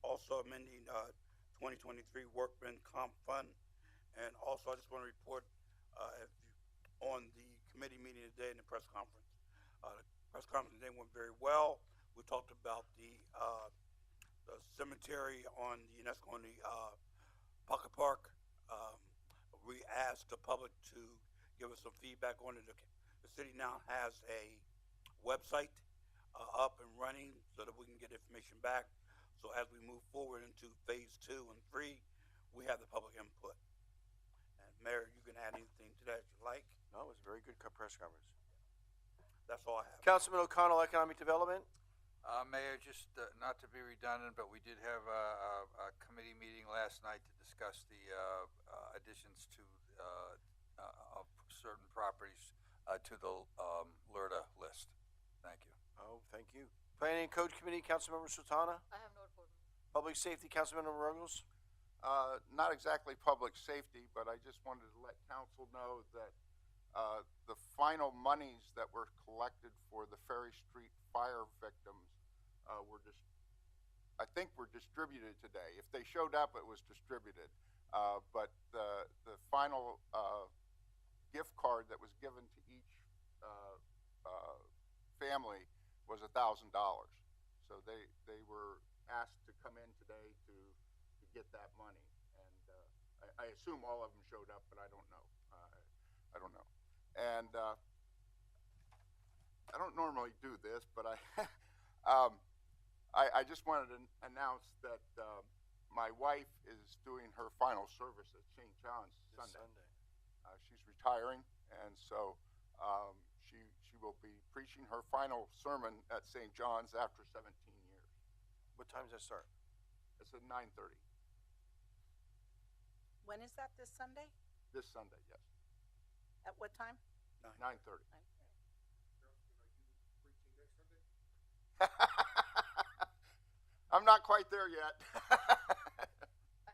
Also amending 2023 workman comp fund. And also, I just want to report on the committee meeting today and the press conference. The press conference today went very well. We talked about the cemetery on the UNESCO on the Pocket Park. We asked the public to give us some feedback on it. The city now has a website up and running so that we can get information back. So as we move forward into phase 2 and 3, we have the public input. And Mayor, you can add anything to that if you like. No, it was a very good press conference. That's all I have. Councilman O'Connell, Economic Development. Mayor, just not to be redundant, but we did have a committee meeting last night to discuss the additions to of certain properties to the LERTA list. Thank you. Oh, thank you. Planning and Code Committee, Councilmember Sultana. I have no report. Public Safety, Councilmember Ruggles. Not exactly public safety, but I just wanted to let council know that the final monies that were collected for the Ferry Street fire victims I think were distributed today. If they showed up, it was distributed. But the final gift card that was given to each family was $1,000. So they were asked to come in today to get that money, and I assume all of them showed up, but I don't know. I don't know, and I don't normally do this, but I just wanted to announce that my wife is doing her final service at St. John's Sunday. She's retiring, and so she will be preaching her final sermon at St. John's after 17 years. What time does that start? It's at 9:30 When is that, this Sunday? this Sunday. Yes, At what time? 9:30. I'm not quite there yet. I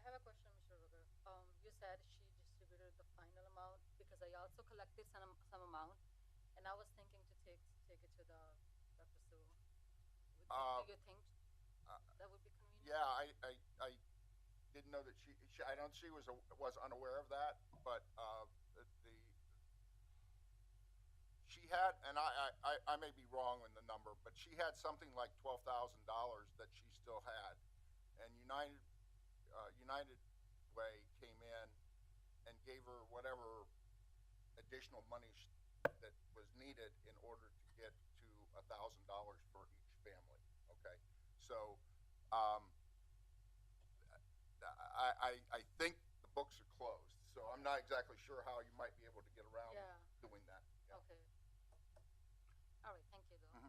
have a question, Mr. Ruger. You said she distributed the final amount, because I also collected some amount, and I was thinking to take it to the Dr. Sue. Do you think that would be convenient? Yeah, I didn't know that she was unaware of that, but she had, and I may be wrong in the number, but she had something like $12,000 that she still had, and United Way came in and gave her whatever additional money that was needed in order to get to $1,000 for each family. Okay, so I think the books are closed, so I'm not exactly sure how you might be able to get around doing that. Yeah. Okay. All right, thank you, though.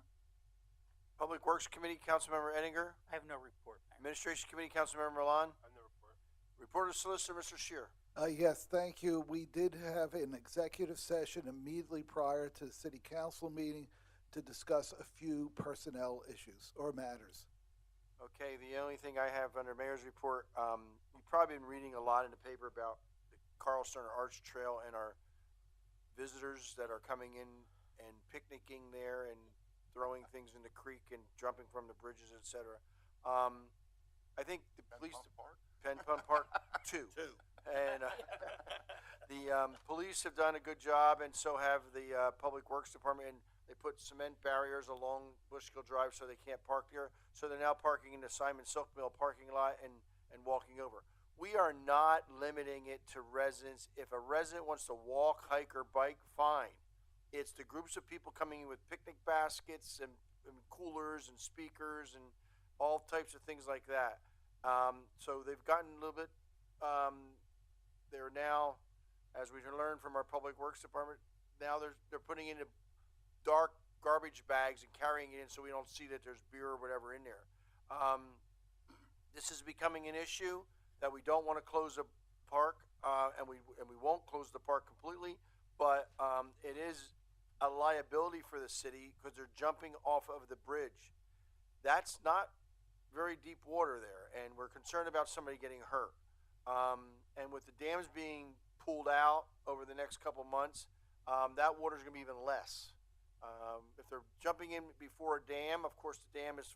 Public Works Committee, Councilmember Eddinger. I have no report, Mayor. Administration Committee, Councilmember Milan. I have no report. Report of Solicitor, Mr. Shear. Yes, thank you. We did have an executive session immediately prior to the city council meeting to discuss a few personnel issues or matters. Okay, the only thing I have under Mayor's report, you've probably been reading a lot in the paper about the Carl Sterner Arch Trail and our visitors that are coming in and picnicking there and throwing things in the creek and jumping from the bridges, etc. I think the police, Penn Pump Park 2. And the police have done a good job, and so have the Public Works Department. And they put cement barriers along Bushkill Drive so they can't park there. So they're now parking in the Simon Silk Mill parking lot and walking over. We are not limiting it to residents. If a resident wants to walk, hike, or bike, fine. It's the groups of people coming in with picnic baskets and coolers and speakers and all types of things like that. So they've gotten a little bit, they're now, as we learned from our Public Works Department, now they're putting in dark garbage bags and carrying it in so we don't see that there's beer or whatever in there. This is becoming an issue that we don't want to close the park, and we won't close the park completely, but it is a liability for the city because they're jumping off of the bridge. That's not very deep water there, and we're concerned about somebody getting hurt. And with the dams being pulled out over the next couple months, that water is going to be even less. If they're jumping in before a dam, of course the dam is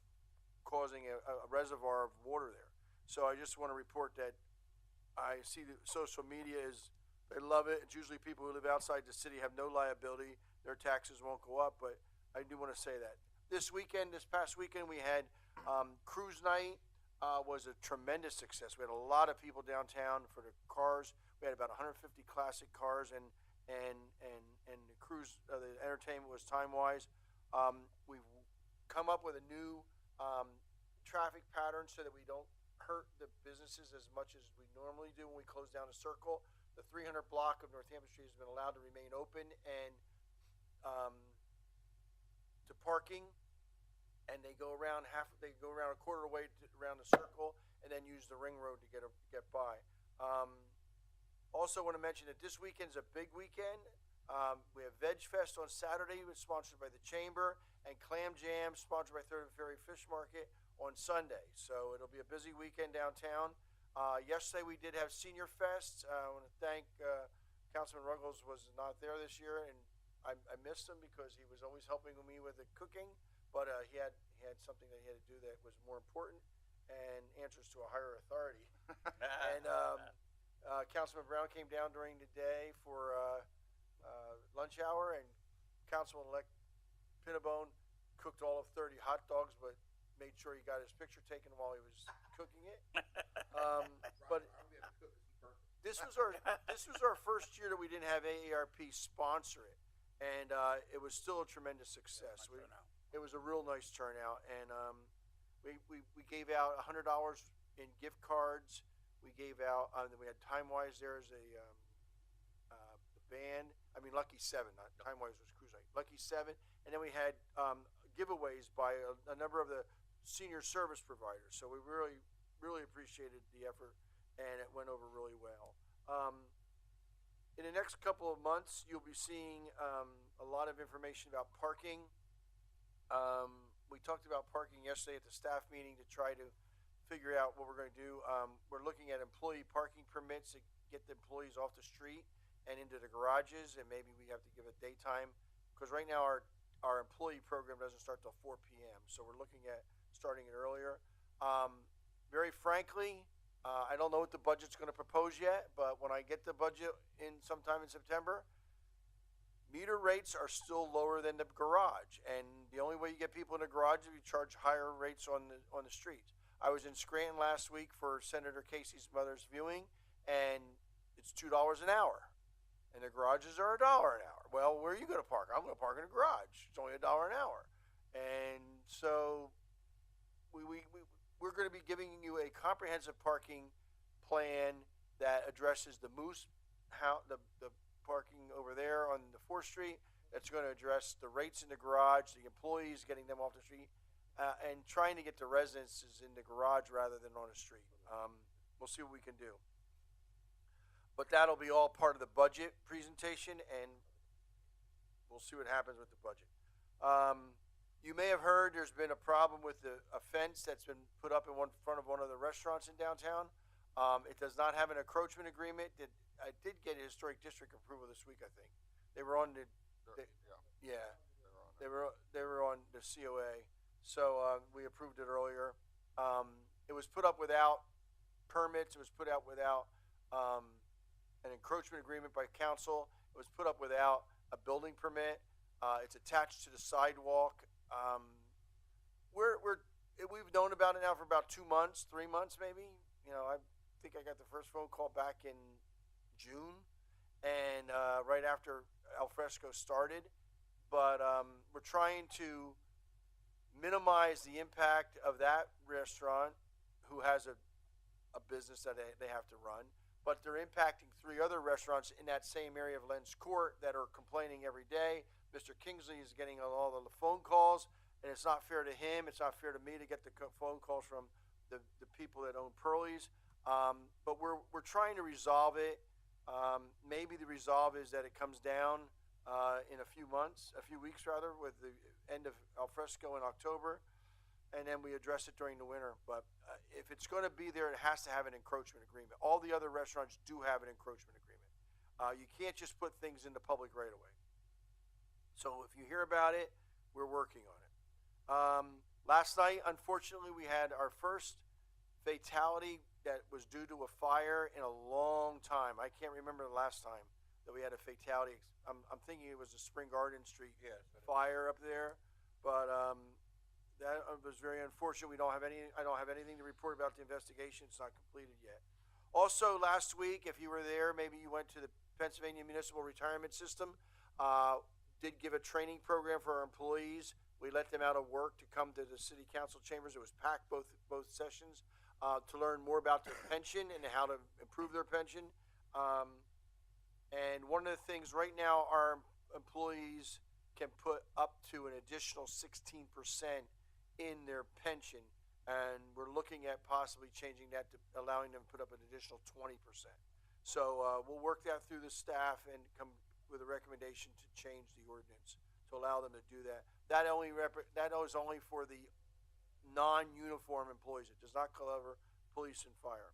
causing a reservoir of water there. So I just want to report that I see the social media they love it. It's usually people who live outside the city have no liability. Their taxes won't go up, but I do want to say that. This past weekend, we had cruise night. Was a tremendous success. We had a lot of people downtown for the cars. We had about 150 classic cars, and the cruise, the entertainment was time-wise. We've come up with a new traffic pattern so that we don't hurt the businesses as much as we normally do when we close down a circle. The 300 block of Northampton Street has been allowed to remain open and to parking. And they go around a quarter way around the circle, and then use the ring road to get by. Also want to mention that this weekend's a big weekend. We have Veg Fest on Saturday, sponsored by the Chamber, and Clam Jam, sponsored by Third and Ferry Fish Market, on Sunday. So it'll be a busy weekend downtown. Yesterday we did have Senior Fest. I want to thank Councilman Ruggles was not there this year, and I missed him because he was always helping me with the cooking. But he had something that he had to do that was more important and answers to a higher authority. And Councilman Brown came down during the day for lunch hour, and Councilman-elect Pinnabone cooked all of 30 hot dogs, but made sure he got his picture taken while he was cooking it. But this was our first year that we didn't have AARP sponsor it, and it was still a tremendous success. It was a real nice turnout, and we gave out $100 in gift cards. We gave out, we had Timewise there as a band. I mean, Lucky 7, not Timewise was cruise night. Lucky 7, and then we had giveaways by a number of the senior service providers. So we really, really appreciated the effort, and it went over really well. In the next couple of months, you'll be seeing a lot of information about parking. We talked about parking yesterday at the staff meeting to try to figure out what we're going to do. We're looking at employee parking permits to get the employees off the street and into the garages, and maybe we have to give it daytime, because right now our employee program doesn't start till 4 p.m. So we're looking at starting it earlier. Very frankly, I don't know what the budget's going to propose yet, but when I get the budget in sometime in September, meter rates are still lower than the garage, and the only way you get people in the garage is if you charge higher rates on the streets. I was in Scranton last week for Senator Casey's mother's viewing, and it's $2 an hour, and the garages are $1 an hour. Well, where are you going to park? I'm going to park in a garage. It's only $1 an hour, and so we're going to be giving you a comprehensive parking plan that addresses the Moose, the parking over there on the 4th Street. That's going to address the rates in the garage, the employees, getting them off the street, and trying to get the residences in the garage rather than on the street. We'll see what we can do. But that'll be all part of the budget presentation, and we'll see what happens with the budget. You may have heard there's been a problem with a fence that's been put up in front of one of the restaurants in downtown. It does not have an encroachment agreement. I did get historic district approval this week, I think. They were on they were on the COA, so we approved it earlier. It was put up without permits. It was put out without an encroachment agreement by council. It was put up without a building permit. It's attached to the sidewalk. We've known about it now for about 2 months, 3 months maybe. I think I got the first phone call back in June, and right after Alfresco started. But we're trying to minimize the impact of that restaurant, who has a business that they have to run. But they're impacting 3 other restaurants in that same area of Lens Court that are complaining every day. Mr. Kingsley is getting all the phone calls, and it's not fair to him. It's not fair to me to get the phone calls from the people that own Pearlie's. But we're trying to resolve it. Maybe the resolve is that it comes down in a few weeks rather, with the end of Alfresco in October, and then we address it during the winter. But if it's going to be there, it has to have an encroachment agreement. All the other restaurants do have an encroachment agreement. You can't just put things in the public right away. So if you hear about it, we're working on it. Last night, unfortunately, we had our first fatality that was due to a fire in a long time. I can't remember the last time that we had a fatality. I'm thinking it was the Spring Garden Street fire up there, but that was very unfortunate. I don't have anything to report about the investigation. It's not completed yet. Also, last week, if you were there, maybe you went to the Pennsylvania Municipal Retirement System. Did give a training program for our employees. We let them out of work to come to the city council chambers. It was packed both sessions to learn more about their pension and how to improve their pension. And one of the things right now, our employees can put up to an additional 16% in their pension, and we're looking at possibly changing that to allowing them to put up an additional 20%. So we'll work that through the staff and come with a recommendation to change the ordinance to allow them to do that. That is only for the non-uniform employees. It does not cover police and fire.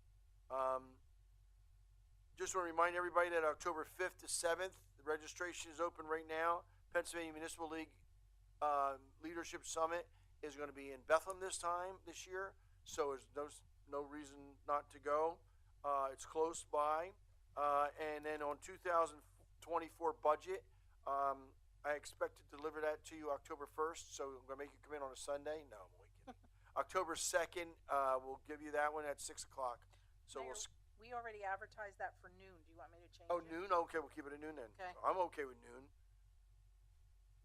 Just want to remind everybody that October 5th to 7th, the registration is open right now. Pennsylvania Municipal League Leadership Summit is going to be in Bethlehem this year, so there's no reason not to go. It's close by. And then on 2024 budget, I expect to deliver that to you October 1st, so I'm going to make you come in on a Sunday. No, I'm only kidding. October 2nd, we'll give you that one at 6 o'clock. So Mayor, we already advertised that for noon. Do you want me to change it? Noon? Okay, we'll keep it at noon then. Okay. I'm okay with noon.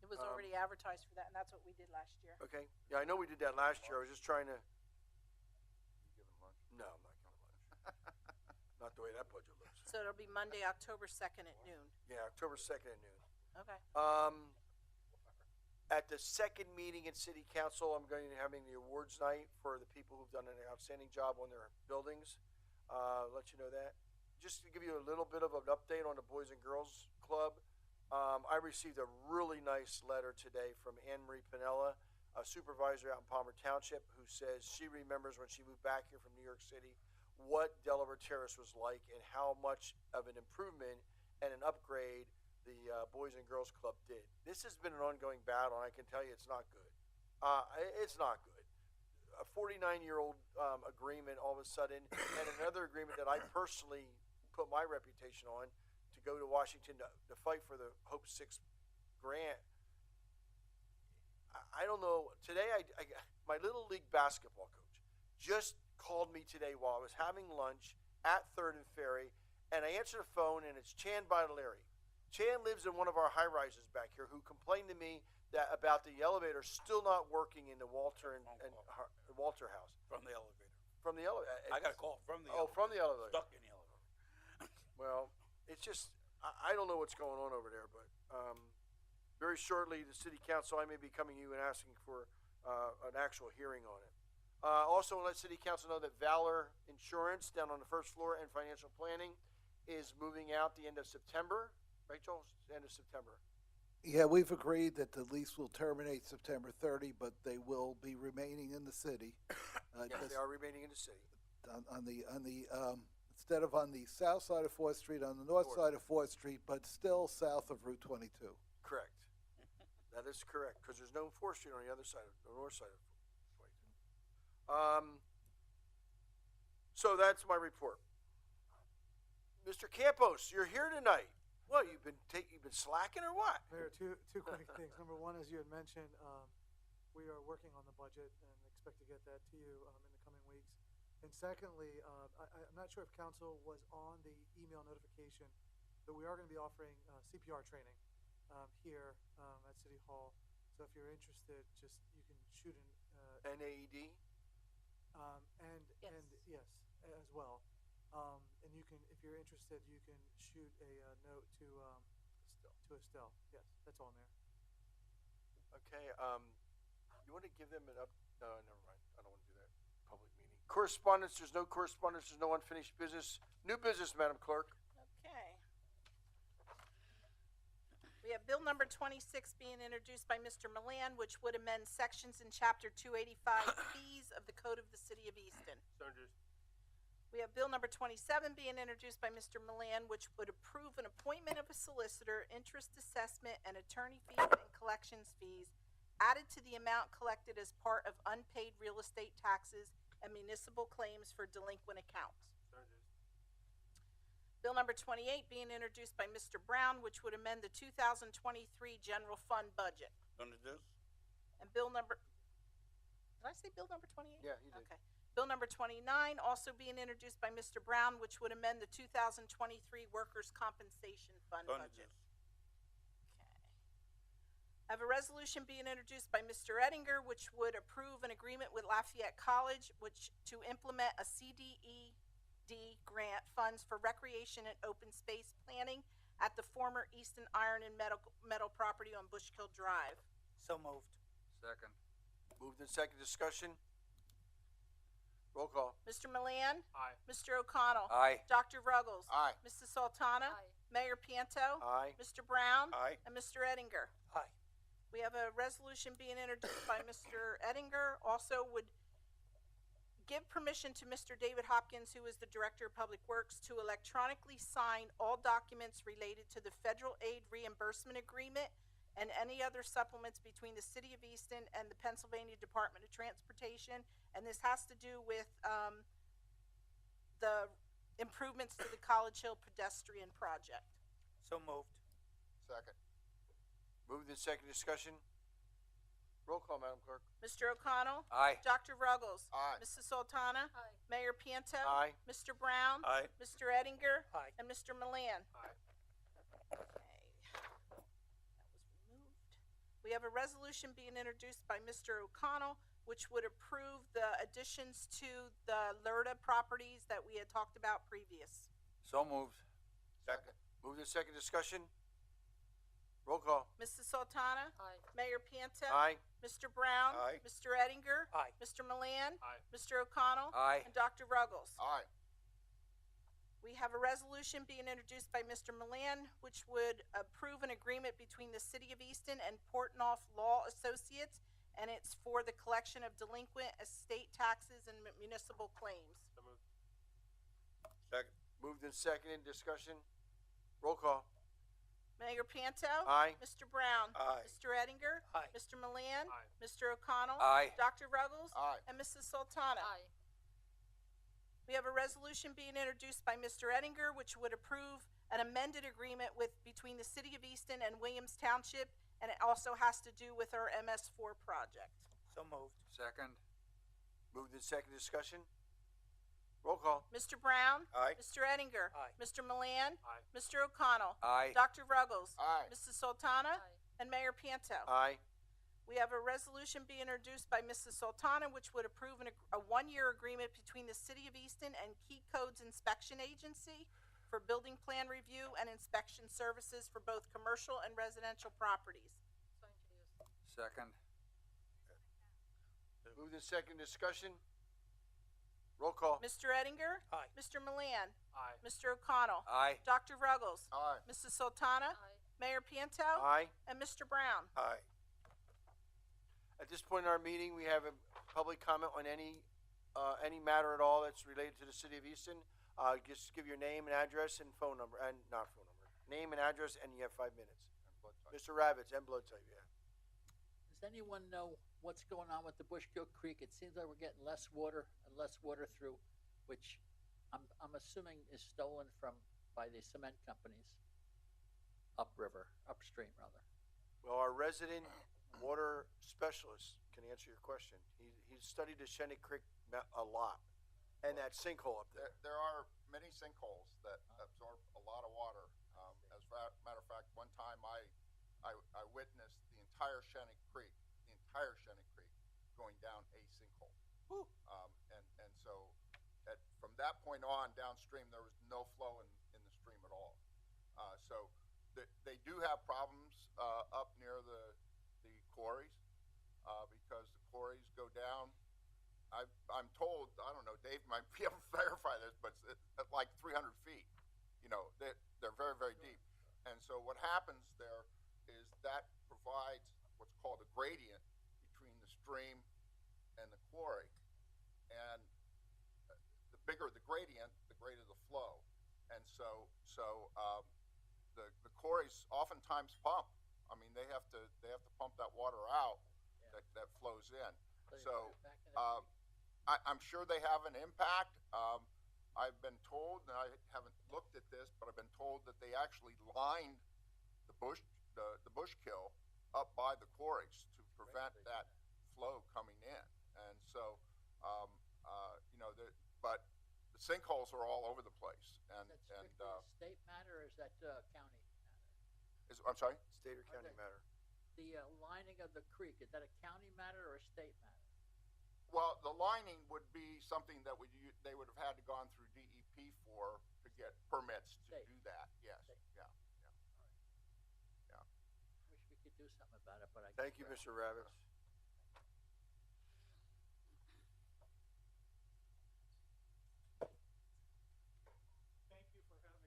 It was already advertised for that, and that's what we did last year. Okay. Yeah, I know we did that last year. I was just trying to. You give them lunch? No, I'm not giving lunch. Not the way that budget looks. So it'll be Monday, October 2nd at noon. Yeah, October 2nd at noon. Okay. At the second meeting at City Council, I'm going to be having the awards night for the people who've done an outstanding job on their buildings. Let you know that. Just to give you a little bit of an update on the Boys and Girls Club, I received a really nice letter today from Anne Marie Pinella, a supervisor out in Palmer Township, who says she remembers when she moved back here from New York City what Delaware Terrace was like and how much of an improvement and an upgrade the Boys and Girls Club did. This has been an ongoing battle, and I can tell you it's not good. It's not good. A 49-year-old agreement all of a sudden, and another agreement that I personally put my reputation on to go to Washington to fight for the Hope 6 grant. I don't know. Today, my Little League basketball coach just called me today while I was having lunch at 3rd and Ferry, and I answered the phone, and it's Chan Baudelaire. Chan lives in one of our high rises back here, who complained to me that about the elevator still not working in the Walter and Walter house. From the elevator. From the elevator. I got a call from the elevator. From the elevator. Stuck in the elevator. Well, it's just, I don't know what's going on over there, but very shortly, the city council, I may be coming to you and asking for an actual hearing on it. Also, let City Council know that Valor Insurance down on the first floor and financial planning is moving out the end of September. Right, Joel? End of September. Yeah, we've agreed that the lease will terminate September 30, but they will be remaining in the city. Yes, Just they are remaining in the city. instead of on the south side of 4th Street, on the north North. side of 4th Street, but still south of Route 22. Correct. That is correct, because there's no 4th Street on the other side of the north side of 22. So that's my report. Mr. Campos, you're here tonight. What, you've been slacking or what? Mayor, two quick things. Number one, as you had mentioned, we are working on the budget and expect to get that to you in the coming weeks. And secondly, I'm not sure if council was on the email notification, but we are going to be offering CPR training here at City Hall. So if you're interested, you can shoot an NAED? and yes, as well. And you can, if you're interested, you can shoot a note to Estelle. Yes, that's on there. Okay, you want to give them an up? No, never mind. I don't want to do that. Public meeting. Correspondence, there's no correspondence, there's no unfinished business. New business, Madam Clerk. Okay. We have bill number 26 being introduced by Mr. Milan, which would amend sections in chapter 285 fees of the Code of the City of Easton. We have bill number 27 being introduced by Mr. Milan, which would approve an appointment of a solicitor, interest assessment, and attorney fees and collections fees added to the amount collected as part of unpaid real estate taxes and municipal claims for delinquent accounts. Bill number 28 being introduced by Mr. Brown, which would amend the 2023 general fund budget. Introduce. And bill number, did I say bill number 28? Yeah, you did. Okay. Bill number 29 also being introduced by Mr. Brown, which would amend the 2023 workers' compensation fund budget. Introduce. I have a resolution being introduced by Mr. Ettinger, which would approve an agreement with Lafayette College, to implement a CDED grant funds for recreation and open space planning at the former Easton Iron and Metal property on Bushkill Drive. So moved. Second. Moved in second discussion. Roll call. Mr. Milan? Aye. Mr. O'Connell? Aye. Dr. Ruggles? Aye. Mrs. Sultana? Aye. Mayor Pianto? Aye. Mr. Brown? Aye. And Mr. Ettinger? Aye. We have a resolution being introduced by Mr. Ettinger, also would give permission to Mr. David Hopkins, who is the Director of Public Works, to electronically sign all documents related to the federal aid reimbursement agreement and any other supplements between the City of Easton and the Pennsylvania Department of Transportation. And this has to do with the improvements to the College Hill pedestrian project. So moved. Second. Moved in second discussion. Roll call, Madam Clerk. Mr. O'Connell? Aye. Dr. Ruggles? Aye. Mrs. Sultana? Aye. Mayor Pianto? Aye. Mr. Brown? Aye. Mr. Ettinger? Aye. And Mr. Milan? Aye. Okay. That was removed. We have a resolution being introduced by Mr. O'Connell, which would approve the additions to the LERTA properties that we had talked about previous. So moved. Second. Moved in second discussion. Roll call. Mrs. Sultana? Aye. Mayor Pianto? Aye. Mr. Brown? Aye. Mr. Ettinger? Aye. Mr. Milan? Aye. Mr. O'Connell? Aye. And Dr. Ruggles? Aye. We have a resolution being introduced by Mr. Milan, which would approve an agreement between the City of Easton and Portnoy Law Associates, and it's for the collection of delinquent estate taxes and municipal claims. So moved. Second. Moved in second in discussion. Roll call. Mayor Pianto? Aye. Mr. Brown? Aye. Mr. Ettinger? Aye. Mr. Milan? Aye. Mr. O'Connell? Aye. Dr. Ruggles? Aye. And Mrs. Sultana? Aye. We have a resolution being introduced by Mr. Ettinger, which would approve an amended agreement between the City of Easton and Williams Township, and it also has to do with our MS4 project. So moved. Second. Moved in second discussion. Roll call. Mr. Brown? Aye. Mr. Ettinger? Aye. Mr. Milan? Aye. Mr. O'Connell? Aye. Dr. Ruggles? Aye. Mrs. Sultana? Aye. And Mayor Pianto? Aye. We have a resolution being introduced by Mrs. Sultana, which would approve a one-year agreement between the City of Easton and Key Codes Inspection Agency for building plan review and inspection services for both commercial and residential properties. So introduced. Second. Moved in second, discussion. Roll call. Mr. Ettinger? Aye. Mr. Milan? Aye. Mr. O'Connell? Aye. Dr. Ruggles? Aye. Mrs. Sultana? Aye. Mayor Pianto? Aye. And Mr. Brown? Aye. At this point in our meeting, we have a public comment on any matter at all that's related to the city of Easton. Just give your name and address and phone number, and not phone number, name and address, and you have 5 minutes. Mr. Ravitz, and blood type, yeah. Does anyone know what's going on with the Bushkill Creek? It seems like we're getting less water and less water through, which I'm assuming is stolen by the cement companies upstream rather. Well, our resident water specialist can answer your question. He's studied the Shenandoah Creek a lot, and that sinkhole up there. There are many sinkholes that absorb a lot of water. As a matter of fact, one time I witnessed the entire Shenandoah Creek going down a sinkhole. And so from that point on downstream, there was no flow in the stream at all. So they do have problems up near the quarries because the quarries go down. I'm told, I don't know, Dave might be able to verify this, but it's at like 300 feet. You know, they're very, very deep. And so what happens there is that provides what's called a gradient between the stream and the quarry. And the bigger the gradient, the greater the flow. And so the quarries oftentimes pump. I mean, they have to pump that water out that flows in. So I'm sure they have an impact. I've been told, and I haven't looked at this, but I've been told that they actually lined the bushkill up by the quarries to prevent that flow coming in. And so, but the sinkholes are all over the place. And Is that strictly a state matter or is that county matter? I'm sorry? State or county matter? The lining of the creek, is that a county matter or a state matter? Well, the lining would be something that they would have had to gone through DEP to get permits to do that. Yes. Yeah. Wish we could do something about it, but I. Thank you, Mr. Ravitz. Thank you for having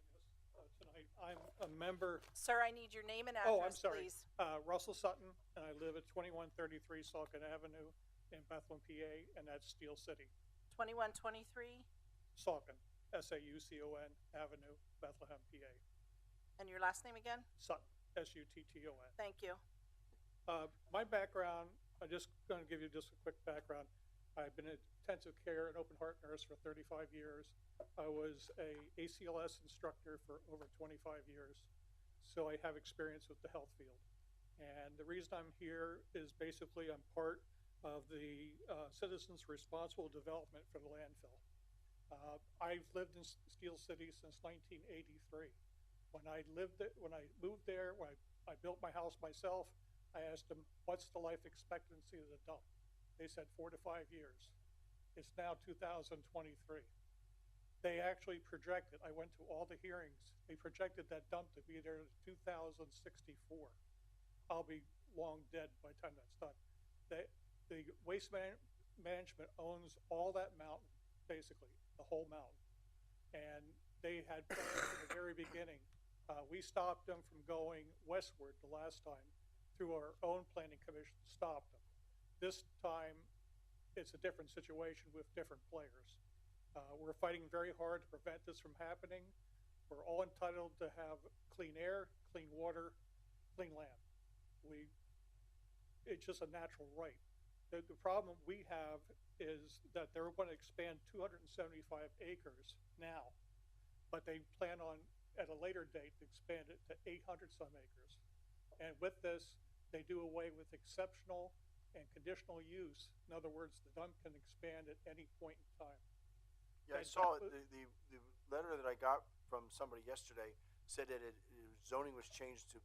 us tonight. I'm a member. Sir, I need your name and address, Oh, I'm sorry. please. Russell Sutton, and I live at 2133 Saucon Avenue in Bethlehem, PA, and that's Steel City. 2123, Saucon, S-A-U-C-O-N Avenue, Bethlehem, PA. and your last name again? Sutton, S-U-T-T-O-N. Thank you. My background, I'm just going to give you just a quick background. I've been an intensive care and open heart nurse for 35 years. I was a ACLS instructor for over 25 years. So I have experience with the health field. And the reason I'm here is basically I'm part of the Citizens Responsible Development for the landfill. I've lived in Steel City since 1983. When I moved there, when I built my house myself, I asked them, what's the life expectancy of the dump? They said 4 to 5 years. It's now 2023. They actually projected, I went to all the hearings, they projected that dump to be there in 2064. I'll be long dead by the time that's done. The waste management owns all that mountain, basically, the whole mountain. And they had plans from the very beginning. We stopped them from going westward the last time through our own planning commission, stopped them. This time, it's a different situation with different players. We're fighting very hard to prevent this from happening. We're all entitled to have clean air, clean water, clean land. It's just a natural right. The problem we have is that they're going to expand 275 acres now, but they plan on, at a later date, to expand it to 800 some acres. And with this, they do away with exceptional and conditional use. In other words, the dump can expand at any point in time. Yeah, I saw it. The letter that I got from somebody yesterday said that zoning was changed to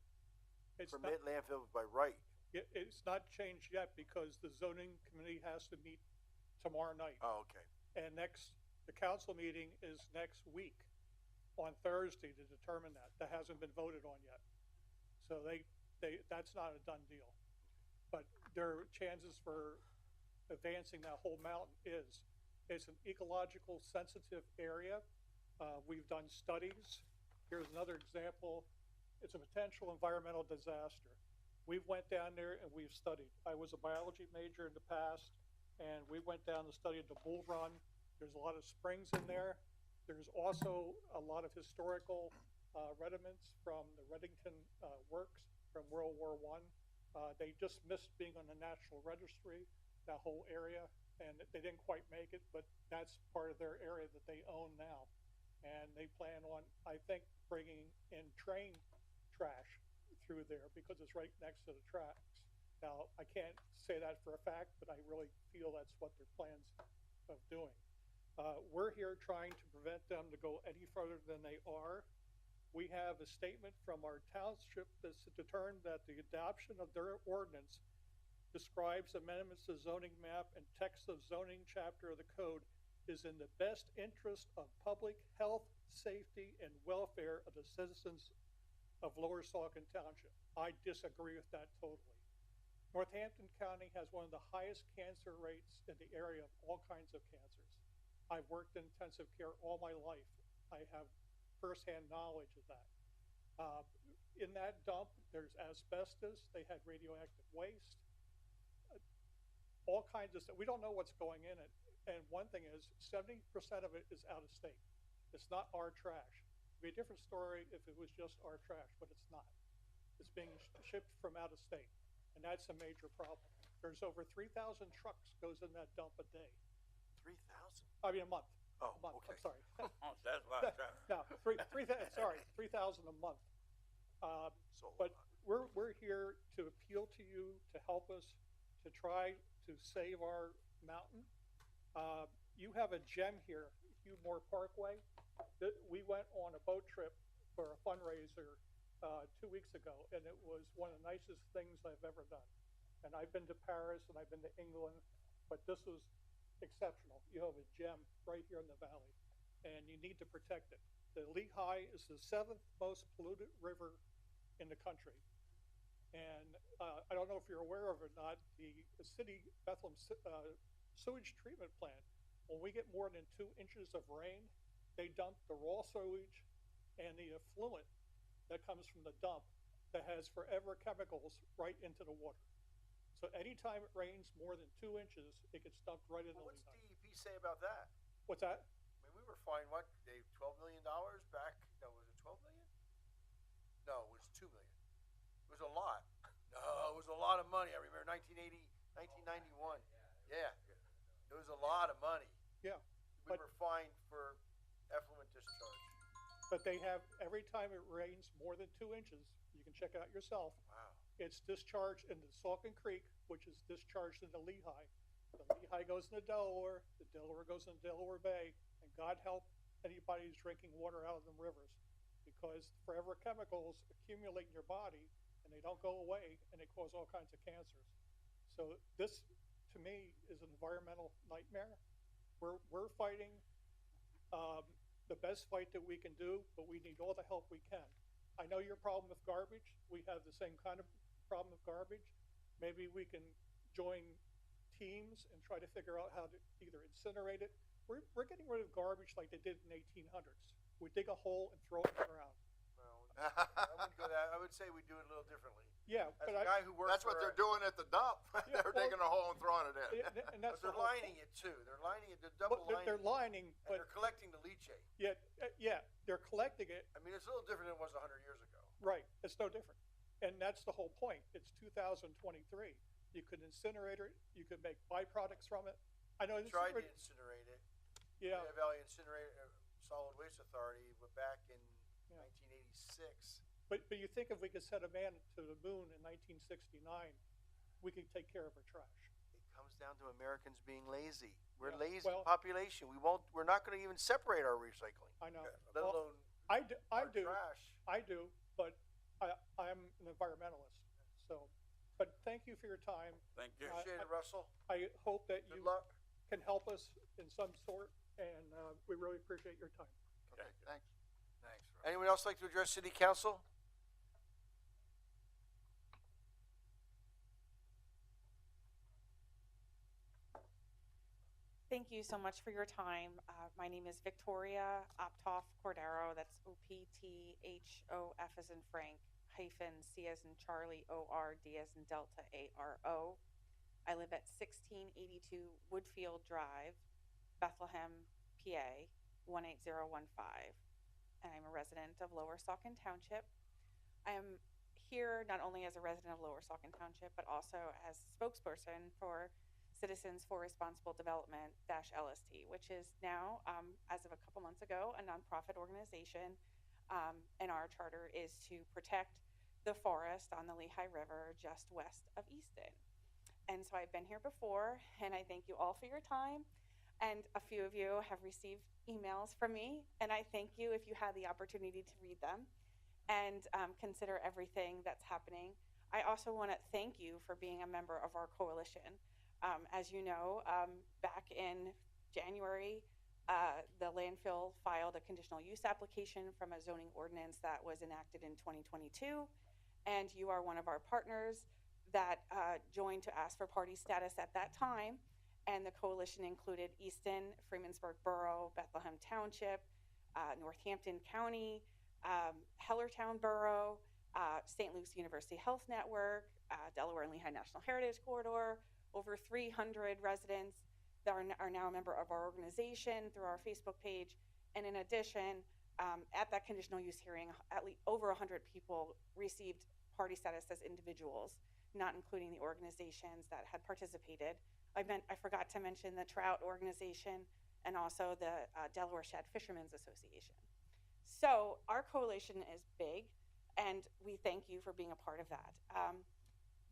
permit landfills by right. It's not changed yet because the zoning committee has to meet tomorrow night. Oh, okay. And the council meeting is next week on Thursday to determine that. That hasn't been voted on yet. So that's not a done deal. But there are chances for advancing that whole mountain is. It's an ecological sensitive area. We've done studies. Here's another example. It's a potential environmental disaster. We went down there and we've studied. I was a biology major in the past, and we went down and studied the Bull Run. There's a lot of springs in there. There's also a lot of historical rudiments from the Reddington works from World War I. They just missed being on the National Registry, that whole area, and they didn't quite make it, but that's part of their area that they own now. And they plan on, I think, bringing in train trash through there because it's right next to the tracks. Now, I can't say that for a fact, but I really feel that's what their plans of doing. We're here trying to prevent them to go any further than they are. We have a statement from our township that's determined that the adoption of their ordinance describes amendments to zoning map and text of zoning chapter of the code is in the best interest of public health, safety, and welfare of the citizens of Lower Saucon Township. I disagree with that totally. Northampton County has one of the highest cancer rates in the area of all kinds of cancers. I've worked in intensive care all my life. I have firsthand knowledge of that. In that dump, there's asbestos. They had radioactive waste, all kinds of stuff. We don't know what's going in it. And one thing is, 70% of it is out of state. It's not our trash. It'd be a different story if it was just our trash, but it's not. It's being shipped from out of state, and that's a major problem. There's over 3,000 trucks goes in that dump a day. 3,000? I mean, a month. Oh, a month. okay. I'm sorry. Oh, that's a lot of traffic. No, 3,000 a month. But we're here to appeal to you to help us to try to save our mountain. You have a gem here, Hugh Parkway. We went on a boat trip for a fundraiser 2 weeks ago, and it was one of the nicest things I've ever done. And I've been to Paris and I've been to England, but this was exceptional. You have a gem right here in the valley, and you need to protect it. The Lehigh is the 7th most polluted river in the country. And I don't know if you're aware of it or not, the city Bethlehem sewage treatment plant, when we get more than 2 inches of rain, they dump the raw sewage and the effluent that comes from the dump that has forever chemicals right into the water. So anytime it rains more than 2 inches, it gets dumped right into the What's Lehigh. DEP say about that? What's that? I mean, we were fined, what, Dave, $12 million back? No, was it 12 million? No, it was 2 million. It was a lot. No, it was a lot of money. I remember 1980, 1991. Yeah, it was a lot of money. Yeah. We were fined for effluent discharge. But they have, every time it rains more than 2 inches, you can check it out yourself. Wow. It's discharged into Saucon Creek, which is discharged into Lehigh. The Lehigh goes into Delaware, the Delaware goes into Delaware Bay, and God help anybody who's drinking water out of them rivers, because forever chemicals accumulate in your body and they don't go away, and they cause all kinds of cancers. So this, to me, is an environmental nightmare. We're fighting the best fight that we can do, but we need all the help we can. I know your problem with garbage. We have the same kind of problem with garbage. Maybe we can join teams and try to figure out how to either incinerate it. We're getting rid of garbage like they did in the 1800s. We dig a hole and throw it in the ground. Well, I wouldn't go that. I would say we do it a little differently. Yeah, As but a guy who works That's what they're doing at the dump. Yeah, They're well, digging a hole and throwing it in. and that's But the they're whole lining it too. They're lining it. They're double Well, lining. they're lining, and but they're collecting the leachate. yet, yeah, they're collecting it. I mean, it's a little different than it was 100 years ago. Right, it's no different. And that's the whole point. It's 2023. You could incinerate it. You could make byproducts from it. I know We tried to incinerate- incinerate it. Yeah, Lehigh Valley Solid Waste Authority, but back in Yeah. 1986. but you think if we could send a man to the moon in 1969, we could take care of our trash. It comes down to Americans being lazy. We're Yeah, lazy well- population. We're not going to even separate our recycling. I know. Let Well, alone I do. our trash. I do, but I'm an environmentalist. So, but thank you for your time. Thank you. Appreciate it, Russell. I hope that Good you luck. can help us in some sort, and we really appreciate your time. Okay, thanks. Thanks, Rob. Anyone else like to address City Council? Thank you so much for your time. My name is Victoria Optoff Cordero. That's Opthof as in Frank, hyphen C as in Charlie, ORD as in Delta, ARO. I live at 1682 Woodfield Drive, Bethlehem, PA, 18015. And I'm a resident of Lower Saucon Township. I am here not only as a resident of Lower Saucon Township, but also as spokesperson for Citizens for Responsible Development LST, which is now, as of a couple months ago, a nonprofit organization. And our charter is to protect the forest on the Lehigh River just west of Easton. And so I've been here before, and I thank you all for your time. And a few of you have received emails from me, and I thank you if you had the opportunity to read them and consider everything that's happening. I also want to thank you for being a member of our coalition. As you know, back in January, the landfill filed a conditional use application from a zoning ordinance that was enacted in 2022, and you are one of our partners that joined to ask for party status at that time. And the coalition included Easton, Freemansburg Borough, Bethlehem Township, Northampton County, Hellertown Borough, St. Luke's University Health Network, Delaware and Lehigh National Heritage Corridor, over 300 residents that are now a member of our organization through our Facebook page. And in addition, at that conditional use hearing, at least over 100 people received party status as individuals, not including the organizations that had participated. I forgot to mention the Trout organization and also the Delaware Shad Fishermen's Association. So our coalition is big, and we thank you for being a part of that.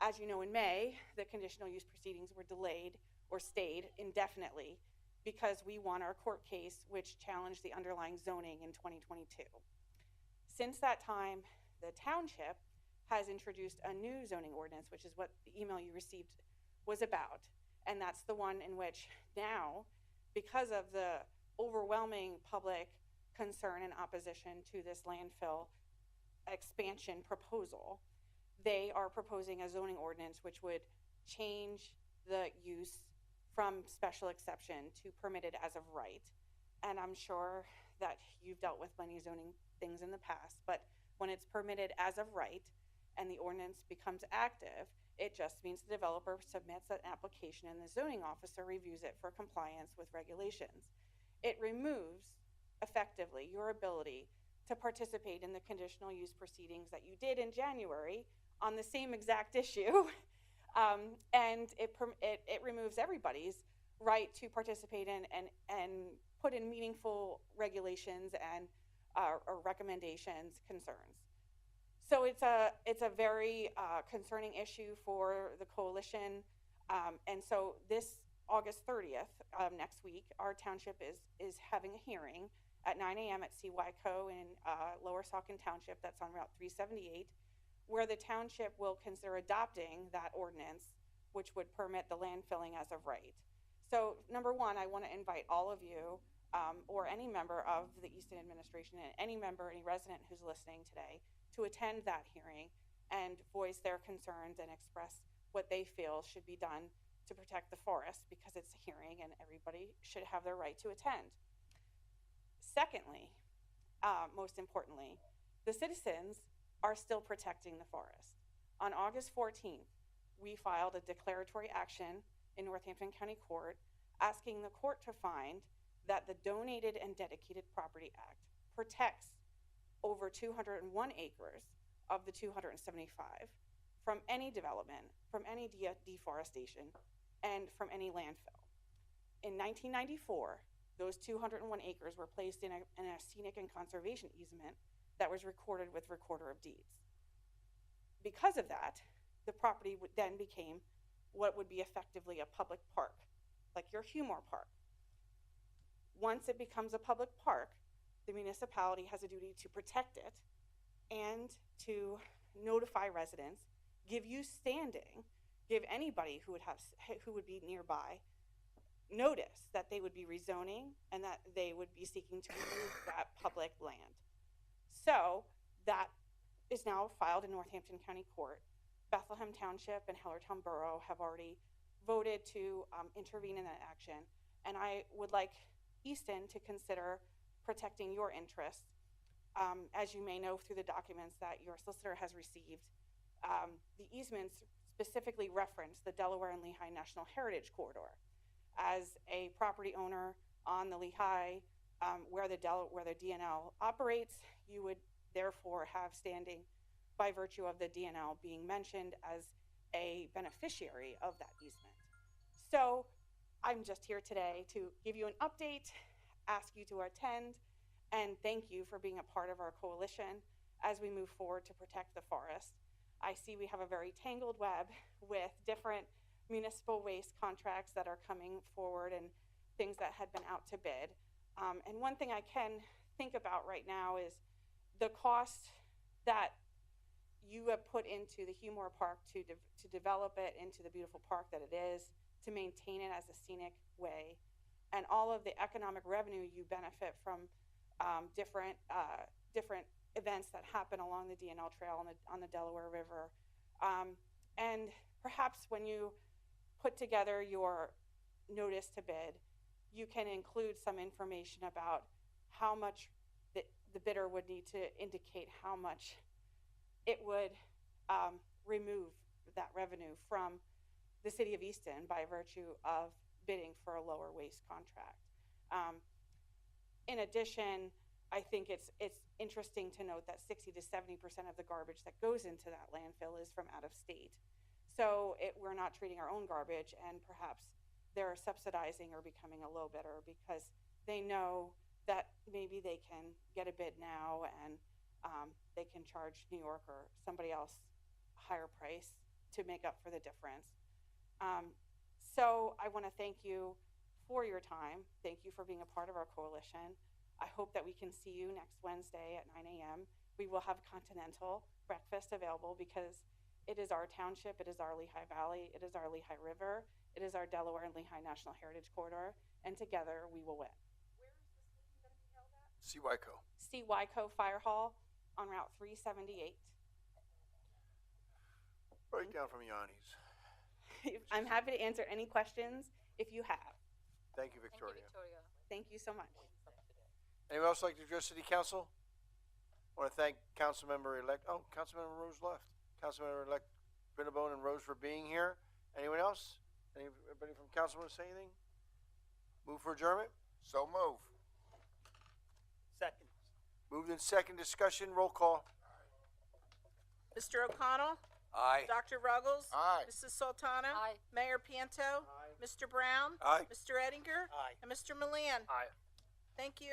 As you know, in May, the conditional use proceedings were delayed or stayed indefinitely because we won our court case, which challenged the underlying zoning in 2022. Since that time, the township has introduced a new zoning ordinance, which is what the email you received was about. And that's the one in which now, because of the overwhelming public concern and opposition to this landfill expansion proposal, they are proposing a zoning ordinance which would change the use from special exception to permitted as of right. And I'm sure that you've dealt with many zoning things in the past, but when it's permitted as of right and the ordinance becomes active, it just means the developer submits an application and the zoning officer reviews it for compliance with regulations. It removes effectively your ability to participate in the conditional use proceedings that you did in January on the same exact issue. And it removes everybody's right to participate in and put in meaningful regulations and or recommendations, concerns. So it's a very concerning issue for the coalition. And so this August 30th, next week, our township is having a hearing at 9 a.m. at CYCO in Lower Saucon Township, that's on Route 378, where the township will consider adopting that ordinance, which would permit the landfilling as of right. So number one, I want to invite all of you or any member of the Easton administration and any resident who's listening today to attend that hearing and voice their concerns and express what they feel should be done to protect the forest, because it's a hearing and everybody should have their right to attend. Secondly, most importantly, the citizens are still protecting the forest. On August 14th, we filed a declaratory action in Northampton County Court asking the court to find that the Donated and Dedicated Property Act protects over 201 acres of the 275 from any development, from any deforestation, and from any landfill. In 1994, those 201 acres were placed in a scenic and conservation easement that was recorded with Recorder of Deeds. Because of that, the property then became what would be effectively a public park, like your Humor Park. Once it becomes a public park, the municipality has a duty to protect it and to notify residents, give you standing, give anybody who would be nearby notice that they would be rezoning and that they would be seeking to remove that public land. So that is now filed in Northampton County Court. Bethlehem Township and Hellertown Borough have already voted to intervene in that action. and I would like Easton to consider protecting your interests. As you may know through the documents that your solicitor has received, the easements specifically reference the Delaware and Lehigh National Heritage Corridor. As a property owner on the Lehigh, where the DNL operates, you would therefore have standing by virtue of the DNL being mentioned as a beneficiary of that easement. So I'm just here today to give you an update, ask you to attend, and thank you for being a part of our coalition as we move forward to protect the forest. I see we have a very tangled web with different municipal waste contracts that are coming forward and things that had been out to bid. And one thing I can think about right now is the cost that you have put into the Hugh Moore Park to develop it into the beautiful park that it is, to maintain it as a scenic way, and all of the economic revenue you benefit from different events that happen along the DNL Trail on the Delaware River. And perhaps when you put together your notice to bid, you can include some information about how much the bidder would need to indicate how much it would remove that revenue from the city of Easton by virtue of bidding for a lower waste contract. In addition, I think it's interesting to note that 60 to 70% of the garbage that goes into that landfill is from out of state. So we're not treating our own garbage, and perhaps they're subsidizing or becoming a low bidder because they know that maybe they can get a bid now and they can charge New York or somebody else a higher price to make up for the difference. So I want to thank you for your time. Thank you for being a part of our coalition. I hope that we can see you next Wednesday at 9 a.m. We will have continental breakfast available because it is our township, it is our Lehigh Valley, it is our Lehigh River, it is our Delaware and Lehigh National Heritage Corridor, and together we will win. Where is this meeting going to be held at? CYCO. CYCO Fire Hall on Route 378. Right down from Yanni's. I'm happy to answer any questions if you have. Thank you, Victoria. Thank you so much. Anyone else like to address City Council? I want to thank Councilmember-elect, Councilmember Rose left. Councilmember-elect Brinabone and Rose for being here. Anyone else? Anybody from council want to say anything? Move for adjournment? So move. Second. Moved in second. Discussion. Roll call. Mr. O'Connell? Aye. Dr. Ruggles? Aye. Mrs. Sultana? Aye. Mayor Pianto? Mr. Brown? Aye. Mr. Ettinger? Aye. And Mr. Milan? Aye. Thank you.